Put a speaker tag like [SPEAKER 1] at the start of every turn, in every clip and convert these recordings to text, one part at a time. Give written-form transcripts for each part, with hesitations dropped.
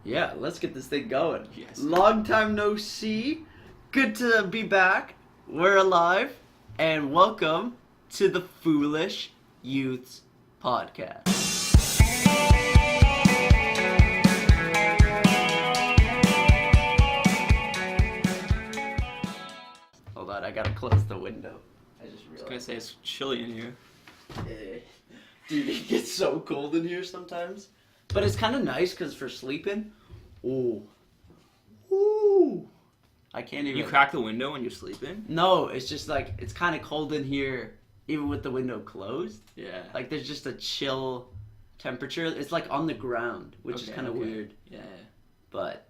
[SPEAKER 1] Yeah, let's get this thing going.
[SPEAKER 2] Yes.
[SPEAKER 1] Long time no see. Good to be back. We're alive. And welcome to the Foolish Youths Podcast. Hold on, I gotta close the window. I just
[SPEAKER 2] I was
[SPEAKER 1] realized.
[SPEAKER 2] gonna say it's chilly in here.
[SPEAKER 1] Dude, it gets so cold in here sometimes. But it's kind of nice because for sleeping, ooh, I can't even.
[SPEAKER 2] You crack the window when you're sleeping?
[SPEAKER 1] No, it's just like it's kind of cold in here, even with the window closed.
[SPEAKER 2] Yeah.
[SPEAKER 1] Like there's just a chill temperature. It's like on the ground, which is kind of weird.
[SPEAKER 2] Yeah.
[SPEAKER 1] But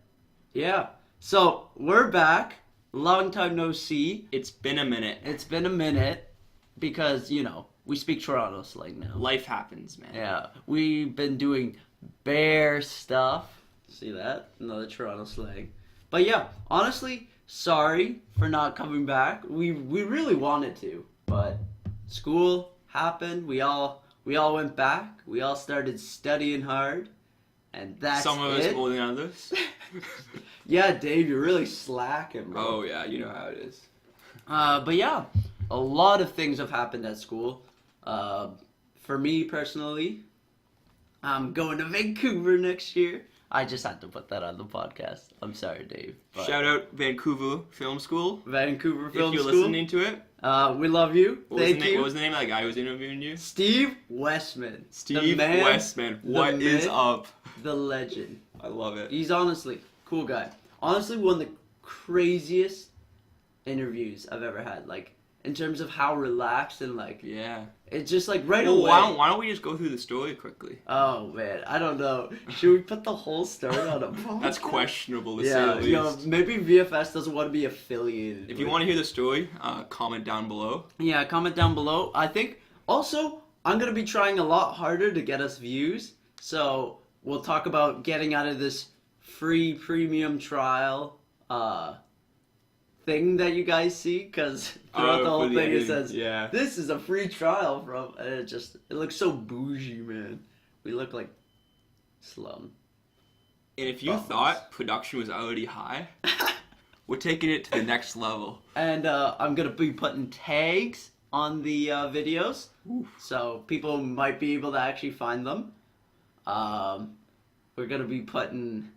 [SPEAKER 1] yeah, so we're back. Long time no see.
[SPEAKER 2] It's been a minute.
[SPEAKER 1] It's been a minute because we speak Toronto slang now.
[SPEAKER 2] Life happens, man.
[SPEAKER 1] Yeah, we've been doing bear stuff. See that? Another Toronto slang. But yeah, honestly, sorry for not coming back. We really wanted to, but school happened. We all went back. We all started studying hard, and that's
[SPEAKER 2] Some of
[SPEAKER 1] it.
[SPEAKER 2] us more than others.
[SPEAKER 1] Yeah, Dave, you're really slacking, bro.
[SPEAKER 2] Oh yeah, you know how it is.
[SPEAKER 1] But yeah, a lot of things have happened at school. For me personally, I'm going to Vancouver next year. I just had to put that on the podcast. I'm sorry, Dave. But
[SPEAKER 2] Shout out Vancouver Film School.
[SPEAKER 1] Vancouver Film
[SPEAKER 2] If you're
[SPEAKER 1] School.
[SPEAKER 2] listening to it.
[SPEAKER 1] We love you. Thank you.
[SPEAKER 2] What was the name of that guy who was interviewing you?
[SPEAKER 1] Steve Westman.
[SPEAKER 2] Steve
[SPEAKER 1] the man,
[SPEAKER 2] Westman. What is up?
[SPEAKER 1] The legend.
[SPEAKER 2] I love it.
[SPEAKER 1] He's honestly cool guy. Honestly, one of the craziest interviews I've ever had. Like, in terms of how relaxed and like,
[SPEAKER 2] Yeah.
[SPEAKER 1] it's just like right
[SPEAKER 2] Well,
[SPEAKER 1] away.
[SPEAKER 2] why don't we just go through the story quickly?
[SPEAKER 1] Oh man, I don't know. Should we put the whole story on a podcast?
[SPEAKER 2] That's questionable to say the least.
[SPEAKER 1] Maybe VFS doesn't want to be affiliated.
[SPEAKER 2] If you want to hear the story, comment down below.
[SPEAKER 1] Yeah, comment down below. I think also I'm gonna be trying a lot harder to get us views. So we'll talk about getting out of this free premium trial thing that you guys see, because throughout the whole thing it says,
[SPEAKER 2] yeah.
[SPEAKER 1] this is a free trial from, and it looks so bougie, man. We look like slum.
[SPEAKER 2] And if you thought production was already high, we're taking it to the next level.
[SPEAKER 1] And I'm going to be putting tags on the videos, so people might be able to actually find them. We're going to be putting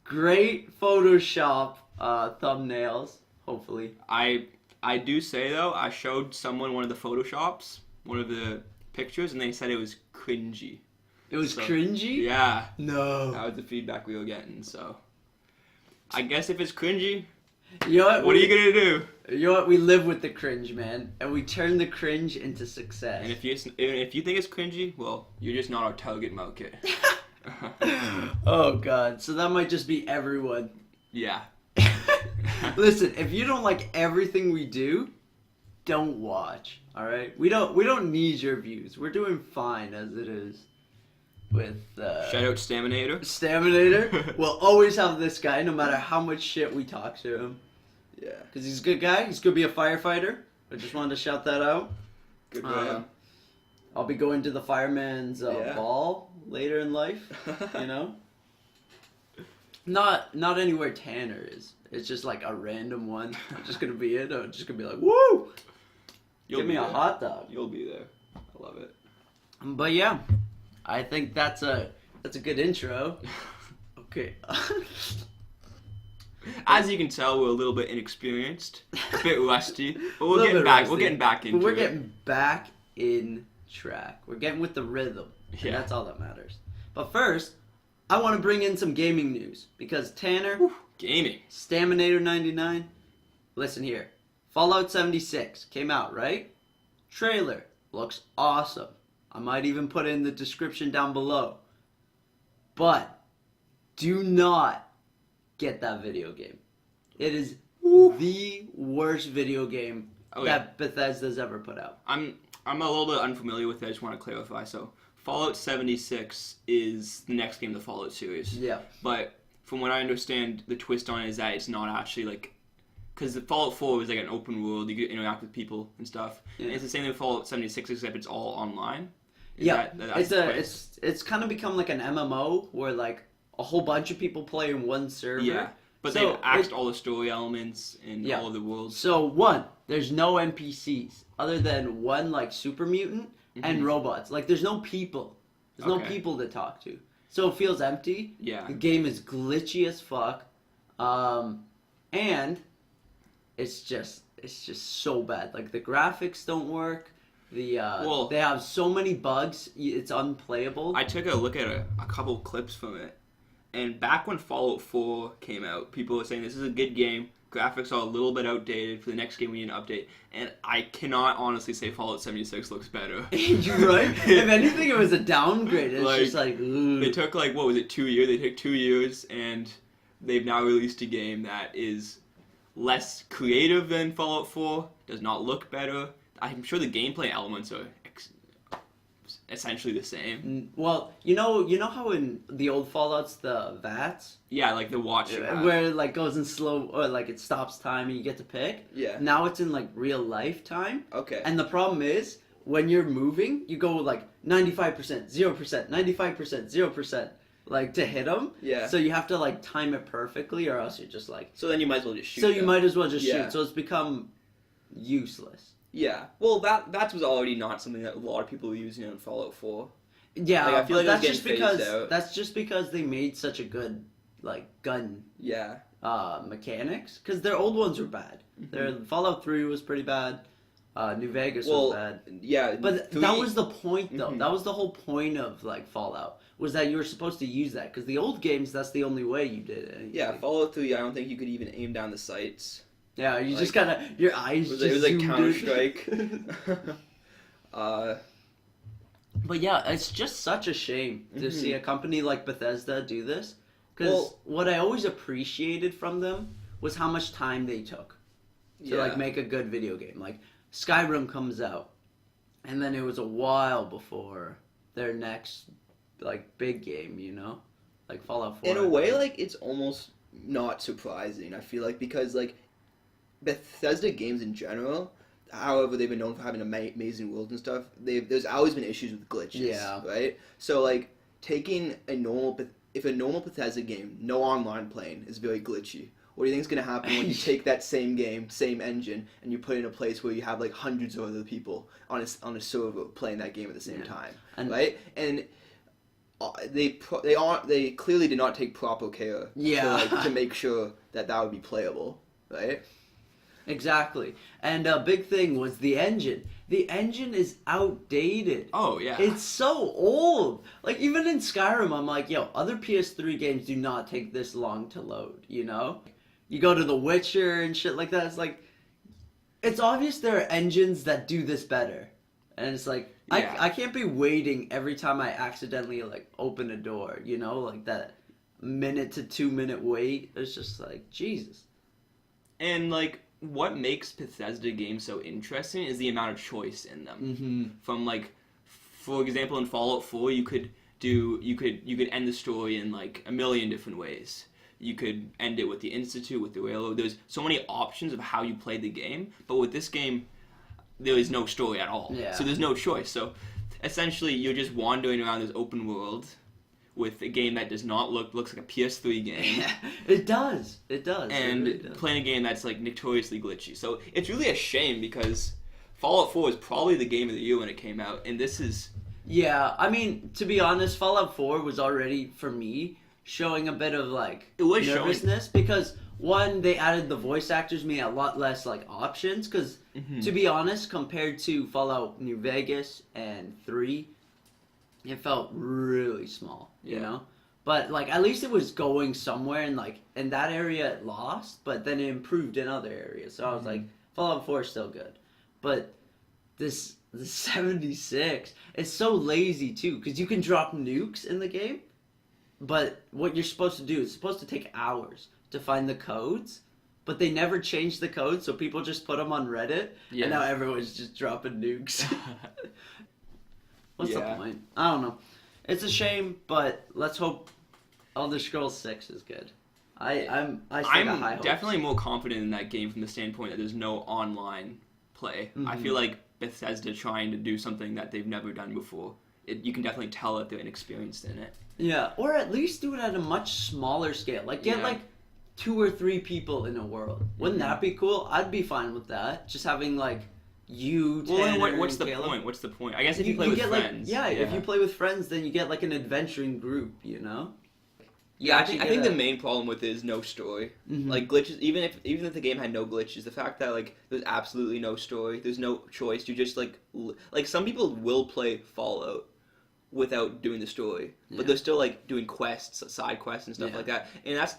[SPEAKER 1] great Photoshop thumbnails, hopefully.
[SPEAKER 2] I do say though, I showed someone one of the Photoshops, one of the pictures, and they said it was cringy.
[SPEAKER 1] It was cringy?
[SPEAKER 2] Yeah.
[SPEAKER 1] No.
[SPEAKER 2] That was the feedback we were getting, so. I guess if it's cringy,
[SPEAKER 1] You know what?
[SPEAKER 2] what are you gonna do?
[SPEAKER 1] You know what? We live with the cringe, man, and we turn the cringe into success.
[SPEAKER 2] And if you think it's cringy, well, you're just not our target market.
[SPEAKER 1] Oh god, so that might just be everyone.
[SPEAKER 2] Yeah.
[SPEAKER 1] Listen, if you don't like everything we do, don't watch. All right, we don't need your views. We're doing fine as it is. With
[SPEAKER 2] Shout out Stamminator.
[SPEAKER 1] Stamminator. We'll always have this guy, no matter how much shit we talk to him.
[SPEAKER 2] Yeah.
[SPEAKER 1] Because he's a good guy. He's gonna be a firefighter. I just wanted to shout that out.
[SPEAKER 2] Good man.
[SPEAKER 1] I'll be going to the fireman's
[SPEAKER 2] Yeah.
[SPEAKER 1] ball later in life. You know. Not anywhere Tanner is. It's just like a random one. I'm just gonna be in. I'm just gonna be like, woo! Give me a hot dog.
[SPEAKER 2] You'll be there. I love it.
[SPEAKER 1] But yeah, I think that's a good intro. Okay.
[SPEAKER 2] As you can tell, we're a little bit inexperienced, a bit rusty, but we're
[SPEAKER 1] Little
[SPEAKER 2] getting
[SPEAKER 1] bit
[SPEAKER 2] back.
[SPEAKER 1] rusty.
[SPEAKER 2] We're getting back into
[SPEAKER 1] But we're
[SPEAKER 2] it.
[SPEAKER 1] getting back in track. We're getting with the rhythm. And
[SPEAKER 2] Yeah.
[SPEAKER 1] that's all that matters. But first, I want to bring in some gaming news because Tanner,
[SPEAKER 2] Gaming.
[SPEAKER 1] Stamminator 99. Listen here. Fallout 76 came out, right? Trailer looks awesome. I might even put it in the description down below. But do not get that video game. It is the worst video game that Bethesda's ever put out.
[SPEAKER 2] I'm a little bit unfamiliar with it. I just want to clarify. So Fallout 76 is the next game in the Fallout series.
[SPEAKER 1] Yeah.
[SPEAKER 2] But from what I understand, the twist on it is that it's not actually like, because the Fallout 4 was like an open world, you could interact with people and stuff.
[SPEAKER 1] Yeah.
[SPEAKER 2] And it's the same with Fallout 76, except it's all online.
[SPEAKER 1] It's kind of become like an MMO where like a whole bunch of people play in one server.
[SPEAKER 2] Yeah, but
[SPEAKER 1] So,
[SPEAKER 2] they've axed all the story elements in
[SPEAKER 1] Yeah.
[SPEAKER 2] all of the worlds.
[SPEAKER 1] So one, there's no NPCs other than one like super mutant and robots. Like there's no people. There's no
[SPEAKER 2] Okay.
[SPEAKER 1] people to talk to. So it feels empty.
[SPEAKER 2] Yeah.
[SPEAKER 1] The game is glitchy as fuck. And it's just so bad. Like the graphics don't work. They have so many bugs. It's unplayable.
[SPEAKER 2] I took a look at a couple clips from it, and back when Fallout 4 came out, people were saying this is a good game. Graphics are a little bit outdated. For the next game, we need an update. And I cannot honestly say Fallout 76 looks better.
[SPEAKER 1] You're right. If anything, it was a downgrade. It's
[SPEAKER 2] Like,
[SPEAKER 1] just like, ooh.
[SPEAKER 2] They took like, what was it, 2 years? They took 2 years, and they've now released a game that is less creative than Fallout 4, does not look better. I'm sure the gameplay elements are essentially the same.
[SPEAKER 1] Well, you know how in the old Fallouts the VATS,
[SPEAKER 2] Yeah, like the watch you have.
[SPEAKER 1] where it like goes in slow or like it stops time and you get to pick.
[SPEAKER 2] Yeah.
[SPEAKER 1] Now it's in like real life time.
[SPEAKER 2] Okay.
[SPEAKER 1] And the problem is when you're moving, you go like 95%, 0%, 95%, 0%, like to hit them.
[SPEAKER 2] Yeah.
[SPEAKER 1] So you have to like time it perfectly, or else you're just like.
[SPEAKER 2] So then you might as well just shoot.
[SPEAKER 1] So you
[SPEAKER 2] them.
[SPEAKER 1] might as well just
[SPEAKER 2] Yeah.
[SPEAKER 1] shoot. So it's become useless.
[SPEAKER 2] Yeah. Well, that was already not something that a lot of people were using in Fallout 4.
[SPEAKER 1] Yeah,
[SPEAKER 2] Like, I feel
[SPEAKER 1] but
[SPEAKER 2] like it was
[SPEAKER 1] that's just
[SPEAKER 2] getting
[SPEAKER 1] because
[SPEAKER 2] phased out.
[SPEAKER 1] that's just because they made such a good like gun
[SPEAKER 2] Yeah.
[SPEAKER 1] mechanics, because their old ones were bad. Their Fallout 3 was pretty bad. New Vegas was bad.
[SPEAKER 2] Yeah.
[SPEAKER 1] But that was the point, though.
[SPEAKER 2] Mhm.
[SPEAKER 1] That was the whole point of like Fallout, was that you were supposed to use that, because the old games, that's the only way you did it.
[SPEAKER 2] Yeah, Fallout 3, I don't think you could even aim down the sights.
[SPEAKER 1] Yeah, you
[SPEAKER 2] like-
[SPEAKER 1] just kind of, your eyes
[SPEAKER 2] It
[SPEAKER 1] just
[SPEAKER 2] was like
[SPEAKER 1] zoomed in.
[SPEAKER 2] Counter-Strike.
[SPEAKER 1] But yeah, it's just such a shame to see a company like Bethesda do this. Because
[SPEAKER 2] Well-
[SPEAKER 1] what I always appreciated from them was how much time they took to like make a good video game. Like Skyrim comes out, and then it was a while before their next like big game, you know, like Fallout 4.
[SPEAKER 2] In a way, like, it's almost not surprising, I feel like, because, like, Bethesda games in general, however they've been known for having amazing worlds and stuff, there's always been issues with glitches,
[SPEAKER 1] Yeah.
[SPEAKER 2] right? So, like, taking if a normal Bethesda game, no online playing, is very glitchy, what do you think is going to happen when you take that same game, same engine, and you put it in a place where you have, like, hundreds of other people on a server playing that game at the same time,
[SPEAKER 1] And-
[SPEAKER 2] right? And they clearly did not take proper care to make sure that would be playable, right?
[SPEAKER 1] Exactly. And a big thing was the engine. The engine is outdated.
[SPEAKER 2] Oh yeah.
[SPEAKER 1] It's so old. Like, even in Skyrim, I'm like, yo, other PS3 games do not take this long to load, you know? You go to The Witcher and shit like that, it's like, it's obvious there are engines that do this better. And it's like,
[SPEAKER 2] Yeah.
[SPEAKER 1] I can't be waiting every time I accidentally, like, open a door, you know? Like, that minute to 2 minute wait. It's just like, Jesus.
[SPEAKER 2] And like, what makes Bethesda games so interesting is the amount of choice in them.
[SPEAKER 1] Mm-hmm.
[SPEAKER 2] From like, for example, in Fallout 4, you could end the story in like a million different ways. You could end it with the Institute, with the Railroad. There's so many options of how you play the game. But with this game, there is no story at all.
[SPEAKER 1] Yeah.
[SPEAKER 2] So there's no choice. So essentially, you're just wandering around this open world with a game that does not looks like a PS3 game.
[SPEAKER 1] It does. It does.
[SPEAKER 2] And
[SPEAKER 1] it really does.
[SPEAKER 2] playing a game that's like notoriously glitchy. So it's really a shame because Fallout 4 was probably the game of the year when it came out, and this is
[SPEAKER 1] Yeah, I mean, to be honest, Fallout 4 was already, for me, showing a bit of, like,
[SPEAKER 2] It was showing-
[SPEAKER 1] nervousness, because, one, they added the voice actors, me a lot less, like, options, because, to be honest, compared to Fallout New Vegas and 3, it felt really small, you
[SPEAKER 2] Yeah.
[SPEAKER 1] know? But, like, at least it was going somewhere, and, like, in that area it lost, but then it improved in other areas, so I was like, Fallout 4 is still good. But the 76, it's so lazy, too, because you can drop nukes in the game, but what you're supposed to do is supposed to take hours to find the codes, but they never changed the codes, so people just put them on Reddit,
[SPEAKER 2] Yeah.
[SPEAKER 1] and now everyone's just dropping nukes. What's the
[SPEAKER 2] Yeah.
[SPEAKER 1] point? I don't know. It's a shame, but let's hope Elder Scrolls 6 is good. I still got high
[SPEAKER 2] I'm
[SPEAKER 1] hopes.
[SPEAKER 2] definitely more confident in that game from the standpoint that there's no online play. I feel like Bethesda trying to do something that they've never done before you can definitely tell that they're inexperienced in it.
[SPEAKER 1] Yeah, or at least do it at a much smaller scale. Like get
[SPEAKER 2] Yeah.
[SPEAKER 1] like 2 or 3 people in a world. Wouldn't that be cool? I'd be fine with that. Just having like you,
[SPEAKER 2] Well,
[SPEAKER 1] Tanner,
[SPEAKER 2] then what's
[SPEAKER 1] and
[SPEAKER 2] the
[SPEAKER 1] Caleb.
[SPEAKER 2] point? What's the point? I guess if you play with
[SPEAKER 1] get
[SPEAKER 2] friends.
[SPEAKER 1] like if you play with friends, then you get like an adventuring group. You know.
[SPEAKER 2] Yeah, I
[SPEAKER 1] actually
[SPEAKER 2] think
[SPEAKER 1] get
[SPEAKER 2] the main problem with it is no story.
[SPEAKER 1] Mhm.
[SPEAKER 2] Like glitches, even if the game had no glitches, the fact that like there's absolutely no story, there's no choice. You just like some people will play Fallout without doing the story, but
[SPEAKER 1] Yeah.
[SPEAKER 2] they're still like doing quests, side quests and stuff
[SPEAKER 1] Yeah.
[SPEAKER 2] like that. And that's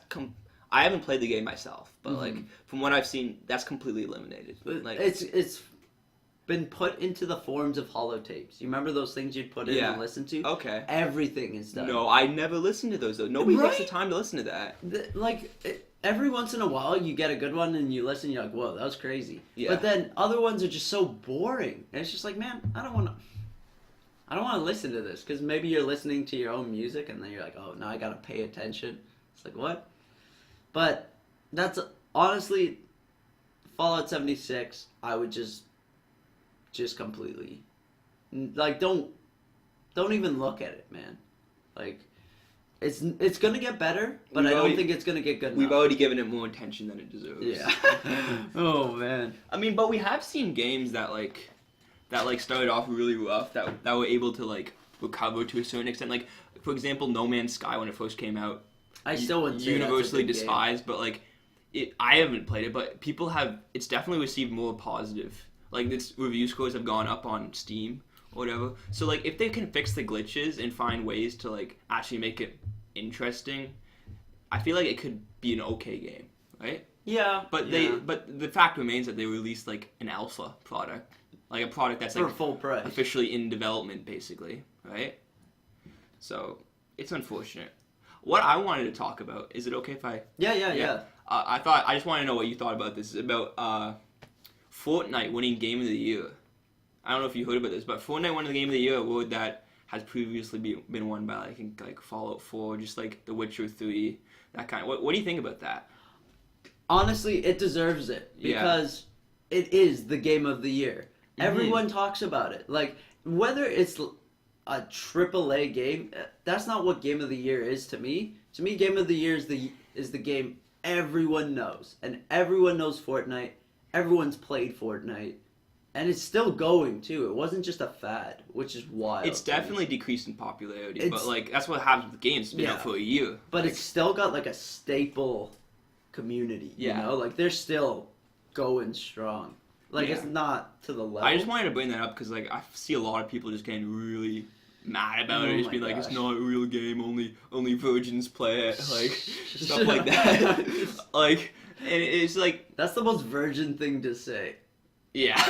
[SPEAKER 2] I haven't played the game myself, but like
[SPEAKER 1] Mhm.
[SPEAKER 2] from what I've seen, that's completely eliminated. Like
[SPEAKER 1] It's been put into the forms of holotapes. You remember those things you'd put in
[SPEAKER 2] Yeah.
[SPEAKER 1] and listen to?
[SPEAKER 2] okay.
[SPEAKER 1] Everything is done.
[SPEAKER 2] No, I never listened to those though. Nobody takes the
[SPEAKER 1] Right?
[SPEAKER 2] time to listen to that.
[SPEAKER 1] Every once in a while you get a good one and you listen, you're like, whoa, that was crazy.
[SPEAKER 2] Yeah.
[SPEAKER 1] But then other ones are just so boring. And it's just like, man, I don't want to listen to this, because maybe you're listening to your own music and then you're like, oh, now I gotta pay attention. It's like, what? But that's honestly, Fallout 76, I would just completely, like, don't even look at it, man. Like, it's gonna get better, but
[SPEAKER 2] We've
[SPEAKER 1] I don't
[SPEAKER 2] already-
[SPEAKER 1] think it's gonna get good
[SPEAKER 2] We've
[SPEAKER 1] enough.
[SPEAKER 2] already given it more attention than it deserves.
[SPEAKER 1] Yeah. Oh man.
[SPEAKER 2] I mean, but we have seen games that started off really rough that were able to like recover to a certain extent. Like for example, No Man's Sky when it first came out,
[SPEAKER 1] I still would say
[SPEAKER 2] universally
[SPEAKER 1] that's a good game.
[SPEAKER 2] despised, but like I haven't played it, but people have. It's definitely received more positive. Like its review scores have gone up on Steam or whatever. So like if they can fix the glitches and find ways to like actually make it interesting, I feel like it could be an okay game, right?
[SPEAKER 1] Yeah.
[SPEAKER 2] But
[SPEAKER 1] yeah.
[SPEAKER 2] but the fact remains that they released like an alpha product, like a product that's
[SPEAKER 1] For
[SPEAKER 2] like
[SPEAKER 1] full price.
[SPEAKER 2] officially in development, basically, right? So it's unfortunate. What I wanted to talk about, is it okay if I?
[SPEAKER 1] Yeah.
[SPEAKER 2] I just want to know what you thought about this. About Fortnite winning Game of the Year. I don't know if you heard about this, but Fortnite won the Game of the Year award that has previously been won by I think like Fallout 4, just like The Witcher 3, that kind of. What do you think about that?
[SPEAKER 1] Honestly, it deserves it
[SPEAKER 2] Yeah.
[SPEAKER 1] because it is the game of the year.
[SPEAKER 2] Mhm.
[SPEAKER 1] Everyone talks about it. Like, whether it's a AAA game, that's not what game of the year is to me. To me, game of the year is the game everyone knows, and everyone knows Fortnite. Everyone's played Fortnite, and it's still going too. It wasn't just a fad, which is wild.
[SPEAKER 2] It's
[SPEAKER 1] to me.
[SPEAKER 2] definitely decreased in popularity,
[SPEAKER 1] It's-
[SPEAKER 2] but like that's what happens with games. It's been
[SPEAKER 1] Yeah.
[SPEAKER 2] out for a year,
[SPEAKER 1] But
[SPEAKER 2] like,
[SPEAKER 1] it's still got like a staple community.
[SPEAKER 2] Yeah.
[SPEAKER 1] You know, like they're still going strong. Like
[SPEAKER 2] Yeah.
[SPEAKER 1] it's not to the level.
[SPEAKER 2] I just wanted to bring that up because like I see a lot of people just getting really mad about
[SPEAKER 1] Oh
[SPEAKER 2] it, just
[SPEAKER 1] my
[SPEAKER 2] being like, it's
[SPEAKER 1] gosh.
[SPEAKER 2] not a real game, only virgins play it, like stuff like that. Like, and it's like,
[SPEAKER 1] That's the most virgin thing to say.
[SPEAKER 2] yeah.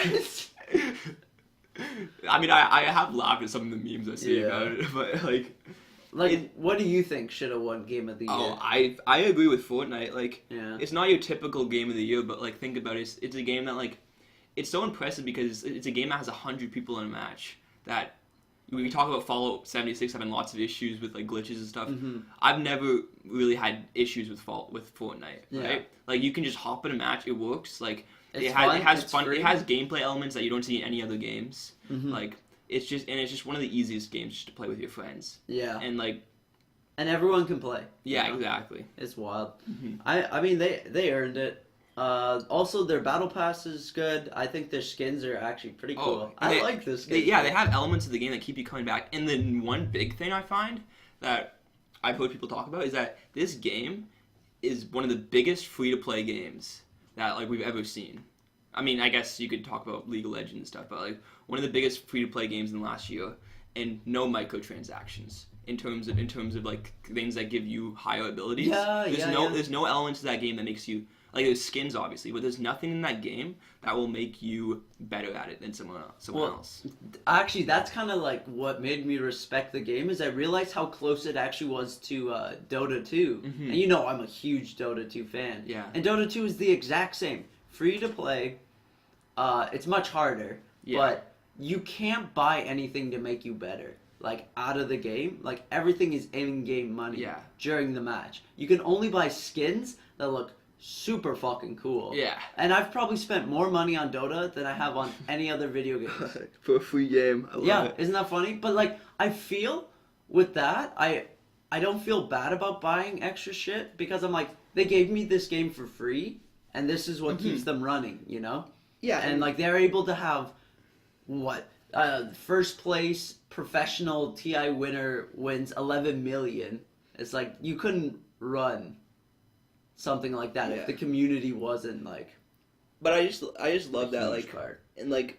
[SPEAKER 2] I mean, I have laughed at some of the memes I see
[SPEAKER 1] Yeah.
[SPEAKER 2] about it, but like,
[SPEAKER 1] Like, what do you think should have won Game of the Year?
[SPEAKER 2] oh, I agree with Fortnite. Like,
[SPEAKER 1] Yeah.
[SPEAKER 2] it's not your typical game of the year, but like, think about it. It's a game that like, it's so impressive because it's a game that has 100 people in a match. That we talk about Fallout 76 having lots of issues with like glitches and stuff.
[SPEAKER 1] Mhm.
[SPEAKER 2] I've never really had issues with Fortnite.
[SPEAKER 1] Yeah.
[SPEAKER 2] Right? Like, you can just hop in a match. It works. Like,
[SPEAKER 1] It's
[SPEAKER 2] it has
[SPEAKER 1] fun,
[SPEAKER 2] it has
[SPEAKER 1] it's
[SPEAKER 2] fun.
[SPEAKER 1] free.
[SPEAKER 2] It has gameplay elements that you don't see in any other games.
[SPEAKER 1] Mhm.
[SPEAKER 2] Like, it's just one of the easiest games just to play with your friends.
[SPEAKER 1] Yeah.
[SPEAKER 2] And like,
[SPEAKER 1] And everyone can play.
[SPEAKER 2] yeah,
[SPEAKER 1] you know?
[SPEAKER 2] exactly.
[SPEAKER 1] It's wild.
[SPEAKER 2] Mhm.
[SPEAKER 1] I mean, they earned it. Also, their battle pass is good. I think their skins are actually pretty cool. I like this
[SPEAKER 2] They
[SPEAKER 1] game.
[SPEAKER 2] have elements of the game that keep you coming back. And then one big thing I find that I've heard people talk about is that this game is one of the biggest free-to-play games that like we've ever seen. I mean, I guess you could talk about League of Legends and stuff, but like one of the biggest free-to-play games in the last year, and no microtransactions in terms of like things that give you higher abilities.
[SPEAKER 1] Yeah, yeah.
[SPEAKER 2] There's no elements to that game that makes you like there's skins obviously, but there's nothing in that game that will make you better at it than someone else.
[SPEAKER 1] Actually, that's kind of like what made me respect the game, is I realized how close it actually was to Dota 2.
[SPEAKER 2] Mhm.
[SPEAKER 1] And you know I'm a huge Dota 2 fan.
[SPEAKER 2] Yeah.
[SPEAKER 1] And Dota 2 is the exact same. Free to play. It's much harder.
[SPEAKER 2] Yeah.
[SPEAKER 1] But you can't buy anything to make you better. Like, out of the game. Like, everything is in-game money
[SPEAKER 2] Yeah.
[SPEAKER 1] during the match. You can only buy skins that look super fucking cool.
[SPEAKER 2] Yeah.
[SPEAKER 1] And I've probably spent more money on Dota than I have on any other video games.
[SPEAKER 2] For a free game. I love
[SPEAKER 1] Yeah,
[SPEAKER 2] it.
[SPEAKER 1] isn't that funny? But like, I feel with that, I don't feel bad about buying extra shit because I'm like, they gave me this game for free, and this is what keeps them running, you know?
[SPEAKER 2] Yeah.
[SPEAKER 1] And like, they're able to have what first place professional TI winner wins 11 million. It's like you couldn't run something like that if the community wasn't like.
[SPEAKER 2] But I just love that,
[SPEAKER 1] huge
[SPEAKER 2] like,
[SPEAKER 1] part.
[SPEAKER 2] and like,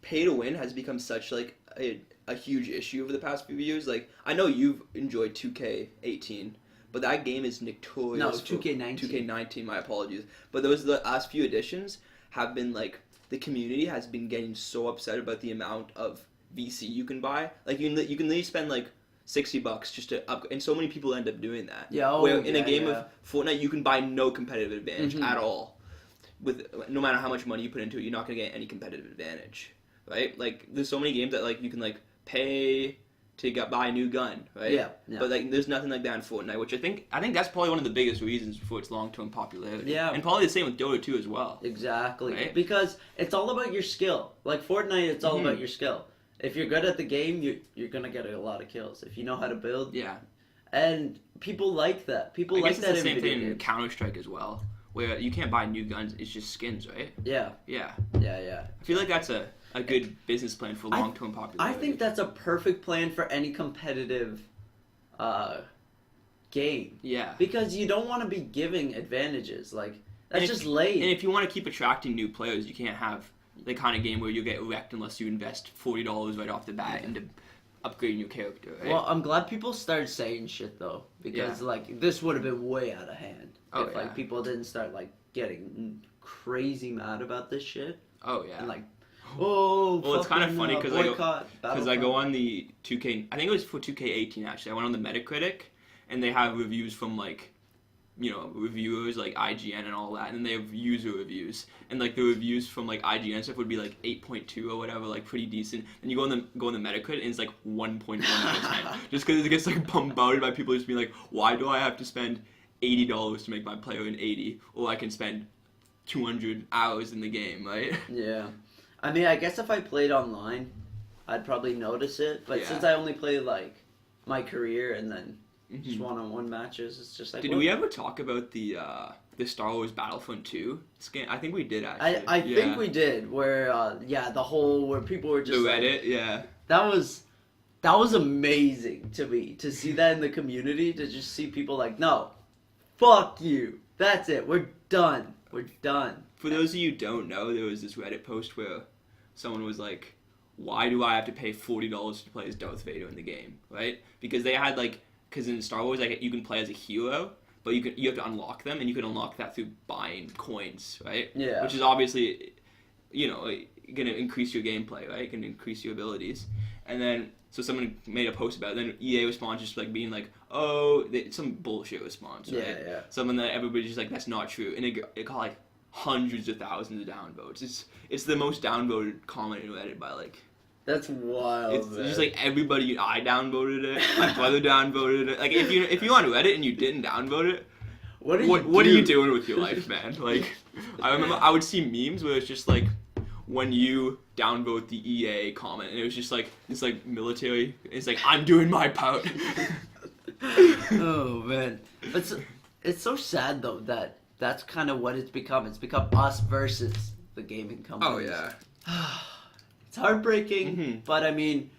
[SPEAKER 2] pay to win has become such like a huge issue over the past few years. Like, I know you've enjoyed 2K18, but that game is notorious.
[SPEAKER 1] No, 2K19.
[SPEAKER 2] 2K19, my apologies. But the last few editions have been like, the community has been getting so upset about the amount of VC you can buy. Like, you can literally spend like $60 just to upgrade, and so many people end up doing that.
[SPEAKER 1] Yeah,
[SPEAKER 2] where in a game of Fortnite, you can buy no competitive advantage at all. With no matter how much money you put into it, you're not gonna get any competitive advantage, right? Like, there's so many games that like you can like pay to buy a new gun, right?
[SPEAKER 1] Yeah.
[SPEAKER 2] But like, there's nothing like that in Fortnite, which I think that's probably one of the biggest reasons for its long-term popularity.
[SPEAKER 1] Yeah.
[SPEAKER 2] And probably the same with Dota 2 as well.
[SPEAKER 1] Exactly.
[SPEAKER 2] Right?
[SPEAKER 1] Because it's all about your skill. Like Fortnite, it's all about your skill. If you're good at the game, you're gonna get a lot of kills. If you know how to build.
[SPEAKER 2] Yeah.
[SPEAKER 1] And people like that. People
[SPEAKER 2] I
[SPEAKER 1] like
[SPEAKER 2] guess
[SPEAKER 1] that
[SPEAKER 2] it's the
[SPEAKER 1] in
[SPEAKER 2] same
[SPEAKER 1] video
[SPEAKER 2] thing in
[SPEAKER 1] games.
[SPEAKER 2] Counter-Strike as well, where you can't buy new guns, it's just skins, right?
[SPEAKER 1] Yeah.
[SPEAKER 2] Yeah.
[SPEAKER 1] Yeah.
[SPEAKER 2] I feel like that's a good business plan for long-term popularity.
[SPEAKER 1] I think that's a perfect plan for any competitive game.
[SPEAKER 2] Yeah.
[SPEAKER 1] Because you don't want to be giving advantages. Like, that's
[SPEAKER 2] And
[SPEAKER 1] just lame.
[SPEAKER 2] And if you want to keep attracting new players, you can't have the kind of game where you get wrecked unless you invest $40 right off the bat into upgrading your character, right?
[SPEAKER 1] Well, I'm glad people started saying shit though, because like this would have been way out of hand if like people didn't start like getting crazy mad about this shit.
[SPEAKER 2] Oh yeah.
[SPEAKER 1] And like, oh,
[SPEAKER 2] well, it's kind of funny because I go
[SPEAKER 1] on.
[SPEAKER 2] on the 2K. I think it was for 2K18 actually. I went on the Metacritic, and they have reviews from like, you know, reviewers like IGN and all that, and then they have user reviews, and like the reviews from like IGN stuff would be like 8.2 or whatever, like pretty decent. And you go on the Metacritic, and it's like 1.1 out of 10, just because it gets like bombarded by people just being like, why do I have to spend $80 to make my player an 80, or I can spend 200 hours in the game, right?
[SPEAKER 1] Yeah, I mean, I guess if I played online, I'd probably notice it, but since I only play like my career and then just one-on-one matches, it's just like.
[SPEAKER 2] Did we ever talk about the Star Wars Battlefront 2 skin? I think we did actually.
[SPEAKER 1] I think we did. Where the whole where people were just
[SPEAKER 2] the Reddit,
[SPEAKER 1] That was amazing to me to see that in the community, to just see people like, no, fuck you. That's it. We're done. We're done.
[SPEAKER 2] For those of you who don't know, there was this Reddit post where someone was like, why do I have to pay $40 to play as Darth Vader in the game, right? Because they had like, because in Star Wars, like, you can play as a hero, but you have to unlock them, and you can unlock that through buying coins, right?
[SPEAKER 1] Yeah.
[SPEAKER 2] Which is obviously, you know, going to increase your gameplay, right? It can increase your abilities. And then, so someone made a post about it, then EA responds just like being like, oh, some bullshit response, right?
[SPEAKER 1] Yeah.
[SPEAKER 2] Something that everybody's just like, that's not true. And it got like hundreds of thousands of downvotes. It's the most downvoted comment in Reddit by like.
[SPEAKER 1] That's wild.
[SPEAKER 2] It's just like everybody. I downvoted it. My brother downvoted it. Like if you're on Reddit and you didn't downvote it, what are you doing with your life, man? Like I remember I would see memes where it's just like when you downvote the EA comment, and it was just like it's like military. It's like I'm doing my part.
[SPEAKER 1] Oh man, but it's so sad though that that's kind of what it's become. It's become us versus the gaming companies.
[SPEAKER 2] Oh yeah.
[SPEAKER 1] It's heartbreaking, but I mean,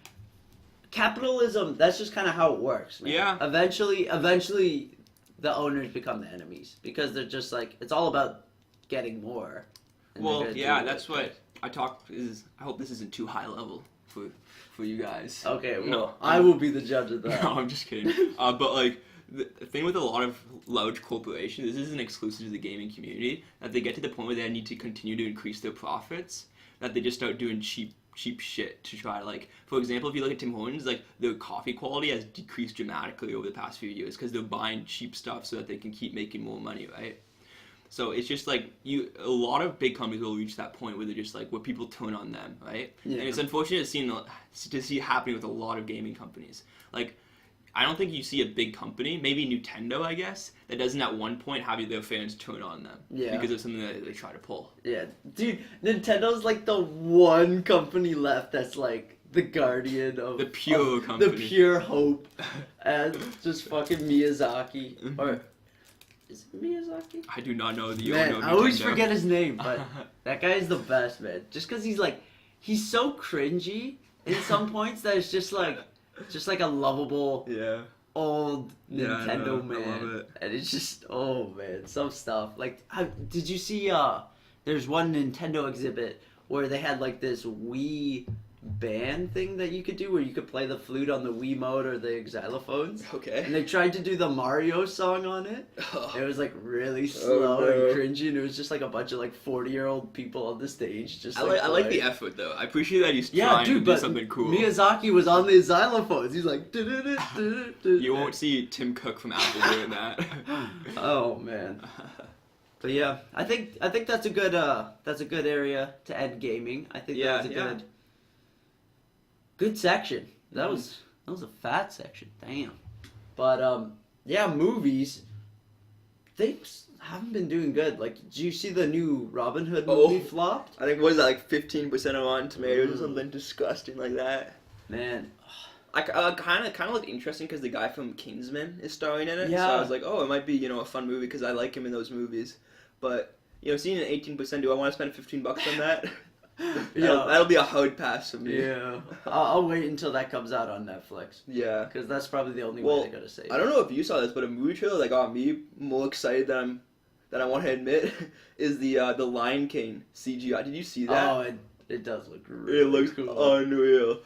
[SPEAKER 1] capitalism, that's just kind of how it works, man.
[SPEAKER 2] Yeah.
[SPEAKER 1] Eventually, the owners become the enemies, because they're just like, it's all about getting more.
[SPEAKER 2] Well, yeah, that's what I hope this isn't too high level for you guys.
[SPEAKER 1] Okay, well,
[SPEAKER 2] No,
[SPEAKER 1] I will be the judge of that.
[SPEAKER 2] No, I'm just kidding. But like, the thing with a lot of large corporations, this isn't exclusive to the gaming community, that they get to the point where they need to continue to increase their profits, that they just start doing cheap shit to try to, like, for example, if you look at Tim Hortons, like, their coffee quality has decreased dramatically over the past few years because they're buying cheap stuff so that they can keep making more money, right? So it's just like a lot of big companies will reach that point where they're just like, where people turn on them, right?
[SPEAKER 1] Yeah.
[SPEAKER 2] And it's unfortunate to see happening with a lot of gaming companies. Like, I don't think you see a big company, maybe Nintendo, I guess, that doesn't at one point have their fans turn on them.
[SPEAKER 1] Yeah.
[SPEAKER 2] Because of something that they try to pull.
[SPEAKER 1] Yeah, dude, Nintendo's like the one company left that's like the guardian of
[SPEAKER 2] The pure
[SPEAKER 1] of
[SPEAKER 2] company.
[SPEAKER 1] the pure hope, and just fucking Miyazaki, or is it Miyazaki?
[SPEAKER 2] I do not know the
[SPEAKER 1] Man,
[SPEAKER 2] owner of
[SPEAKER 1] I always
[SPEAKER 2] Nintendo.
[SPEAKER 1] forget his name, but that guy is the best, man. Just because he's so cringy in some points that it's just like a lovable
[SPEAKER 2] Yeah.
[SPEAKER 1] old
[SPEAKER 2] Yeah, I
[SPEAKER 1] Nintendo
[SPEAKER 2] know.
[SPEAKER 1] man,
[SPEAKER 2] I love it.
[SPEAKER 1] and it's just some stuff. Like, did you see? There's one Nintendo exhibit where they had like this Wii band thing that you could do, where you could play the flute on the Wiimote or the xylophones.
[SPEAKER 2] Okay.
[SPEAKER 1] And they tried to do the Mario song on it.
[SPEAKER 2] Oh.
[SPEAKER 1] It was like really slow
[SPEAKER 2] no.
[SPEAKER 1] and cringy, and it was just like a bunch of like 40-year-old people on the stage. Just
[SPEAKER 2] I like the
[SPEAKER 1] playing.
[SPEAKER 2] effort though. I appreciate that he's
[SPEAKER 1] Yeah,
[SPEAKER 2] trying
[SPEAKER 1] dude,
[SPEAKER 2] to do
[SPEAKER 1] but
[SPEAKER 2] something cool.
[SPEAKER 1] Miyazaki was on the xylophones. He's like,
[SPEAKER 2] You won't see Tim Cook from Apple doing that.
[SPEAKER 1] Oh man. But yeah, I think that's a good area to end gaming. I think that was a good section. That was a fat section. Damn. But yeah, movies. Things haven't been doing good. Like, did you see the new Robin Hood movie flopped?
[SPEAKER 3] I think what is that, like 15% on Rotten Tomatoes or something disgusting like that.
[SPEAKER 1] Man.
[SPEAKER 3] I kind of looked interesting because the guy from Kingsman is starring in it.
[SPEAKER 1] Yeah.
[SPEAKER 3] So I was like, oh, it might be a fun movie because I like him in those movies. But seeing an 18%, do I want to spend $15 on that? That'll be a hard pass for me.
[SPEAKER 1] Yeah. I'll wait until that comes out on Netflix.
[SPEAKER 3] Yeah.
[SPEAKER 1] Because that's probably the only way they're gonna save it.
[SPEAKER 3] I don't know if you saw this, but a movie trailer that got me more excited than I want to admit is the Lion King CGI. Did you see that?
[SPEAKER 1] Oh, it does look really
[SPEAKER 3] It looks
[SPEAKER 1] cool.
[SPEAKER 3] unreal.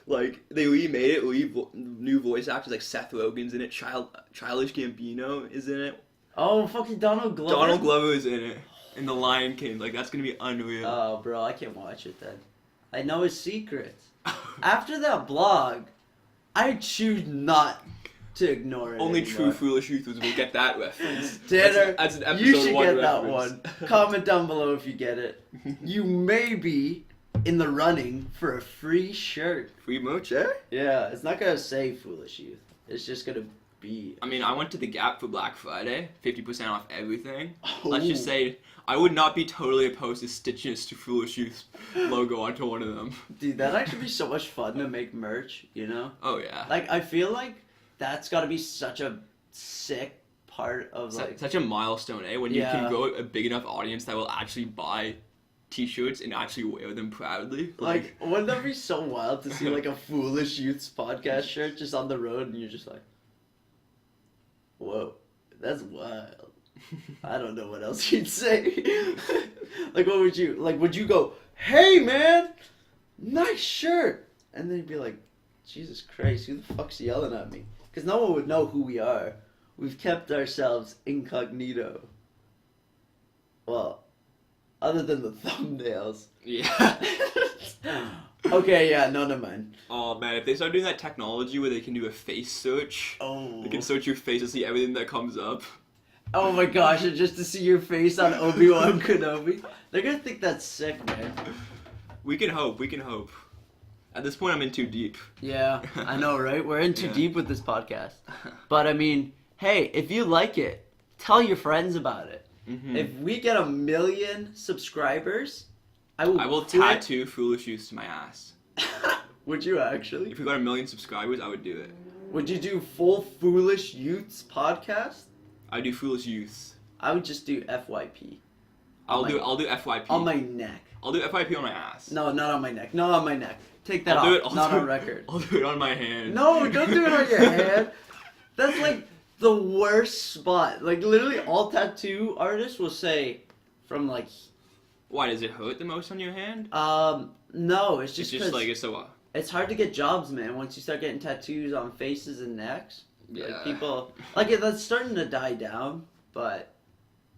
[SPEAKER 3] Like, they remade it, new voice actors, like Seth Rogen's in it, Childish Gambino is in it.
[SPEAKER 1] Oh, fucking Donald Glover.
[SPEAKER 2] Donald Glover is in it. In The Lion King. Like, that's gonna be unreal.
[SPEAKER 1] Oh, bro, I can't watch it then. I know his secrets. After that blog, I choose not to ignore it
[SPEAKER 2] Only
[SPEAKER 1] anymore.
[SPEAKER 2] true foolish youths will get that reference.
[SPEAKER 1] Tanner,
[SPEAKER 2] that's an episode
[SPEAKER 1] you should
[SPEAKER 2] one
[SPEAKER 1] get that
[SPEAKER 2] reference.
[SPEAKER 1] one. Comment down below if you get it. You may be in the running for a free shirt.
[SPEAKER 2] Free merch, eh?
[SPEAKER 1] Yeah, it's not gonna say foolish youth. It's just gonna be.
[SPEAKER 2] I mean, I went to the Gap for Black Friday, 50% off everything.
[SPEAKER 1] Oh.
[SPEAKER 2] Let's just say, I would not be totally opposed to stitching a Foolish Youth logo onto one of them.
[SPEAKER 1] Dude, that'd actually be so much fun to make merch,
[SPEAKER 2] Oh, yeah.
[SPEAKER 1] Like, I feel like that's gotta be such a sick part of, like...
[SPEAKER 2] Such a milestone, eh? When you can grow a big enough audience that will actually buy t-shirts and actually wear them proudly.
[SPEAKER 1] Like, wouldn't that be so wild to see, like, a Foolish Youth's podcast shirt just on the road and you're just like, whoa, that's wild. I don't know what else you'd say. Like, what would you go, hey, man, nice shirt. And then you'd be like, Jesus Christ, who the fuck's yelling at me? Because no one would know who we are. We've kept ourselves incognito. Well, other than the thumbnails.
[SPEAKER 2] Yeah.
[SPEAKER 1] Okay, yeah, no, never mind.
[SPEAKER 2] Oh, man, if they start doing that technology where they can do a face search,
[SPEAKER 1] Oh.
[SPEAKER 2] they can search your face and see everything that comes up.
[SPEAKER 1] Oh my gosh, and just to see your face on Obi-Wan Kenobi. They're gonna think that's sick, man.
[SPEAKER 2] We can hope. At this point, I'm in too deep.
[SPEAKER 1] Yeah, I know, right? We're in too deep with this podcast. But I mean, hey, if you like it, tell your friends about it.
[SPEAKER 2] Mm-hmm.
[SPEAKER 1] If we get 1 million subscribers, I will quit.
[SPEAKER 2] tattoo Foolish Youths to my ass.
[SPEAKER 1] Would you actually?
[SPEAKER 2] If we got 1 million subscribers, I would do it.
[SPEAKER 1] Would you do full Foolish Youths podcast?
[SPEAKER 2] I do Foolish Youths.
[SPEAKER 1] I would just do FYP.
[SPEAKER 2] I'll do FYP.
[SPEAKER 1] On my neck.
[SPEAKER 2] I'll do FYP on my ass.
[SPEAKER 1] No, not on my neck. Not on my neck. Take that
[SPEAKER 2] I'll do
[SPEAKER 1] off.
[SPEAKER 2] it.
[SPEAKER 1] Not on record.
[SPEAKER 2] I'll do it on my hand.
[SPEAKER 1] No, don't do it on your hand. That's like the worst spot. Like, literally all tattoo artists will say from like...
[SPEAKER 2] Why, does it hurt the most on your hand?
[SPEAKER 1] No, it's
[SPEAKER 2] It's
[SPEAKER 1] just
[SPEAKER 2] just like, it's so...
[SPEAKER 1] it's hard to get jobs, man, once you start getting tattoos on faces and necks.
[SPEAKER 2] Yeah.
[SPEAKER 1] Like, people... Like, that's starting to die down, but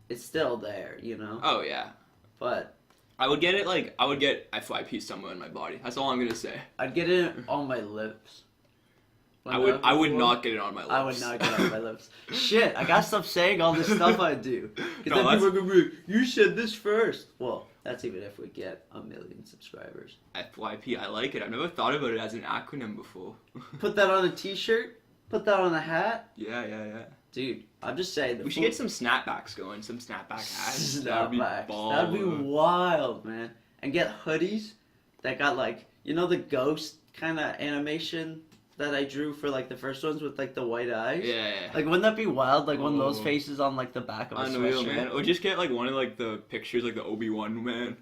[SPEAKER 1] it's still there,
[SPEAKER 2] Oh, yeah.
[SPEAKER 1] But...
[SPEAKER 2] I would get FYP somewhere in my body. That's all I'm gonna say.
[SPEAKER 1] I'd get it on my lips.
[SPEAKER 2] I would not get it on my lips.
[SPEAKER 1] I would not get it on my lips. Shit, I gotta stop saying all this stuff I do. Because
[SPEAKER 2] No,
[SPEAKER 1] then
[SPEAKER 2] that's-
[SPEAKER 1] people are gonna be like, you said this first. Well, that's even if we get 1 million subscribers.
[SPEAKER 2] FYP, I like it. I've never thought about it as an acronym before.
[SPEAKER 1] Put that on a t-shirt. Put that on a hat,
[SPEAKER 2] Yeah.
[SPEAKER 1] dude. I'm just saying.
[SPEAKER 2] We should get some snapbacks going. Some snapback hats. That'd be
[SPEAKER 1] Snapbacks. That'd be
[SPEAKER 2] baller.
[SPEAKER 1] wild, man. And get hoodies that got like, you know, the ghost kind of animation that I drew for like the first ones with like the white eyes.
[SPEAKER 2] Yeah.
[SPEAKER 1] Like, wouldn't that be wild? Like one of those
[SPEAKER 2] Oh.
[SPEAKER 1] faces on like the back of a
[SPEAKER 2] Unreal,
[SPEAKER 1] sweatshirt.
[SPEAKER 2] man. Or just get like one of like the pictures, like the Obi-Wan man,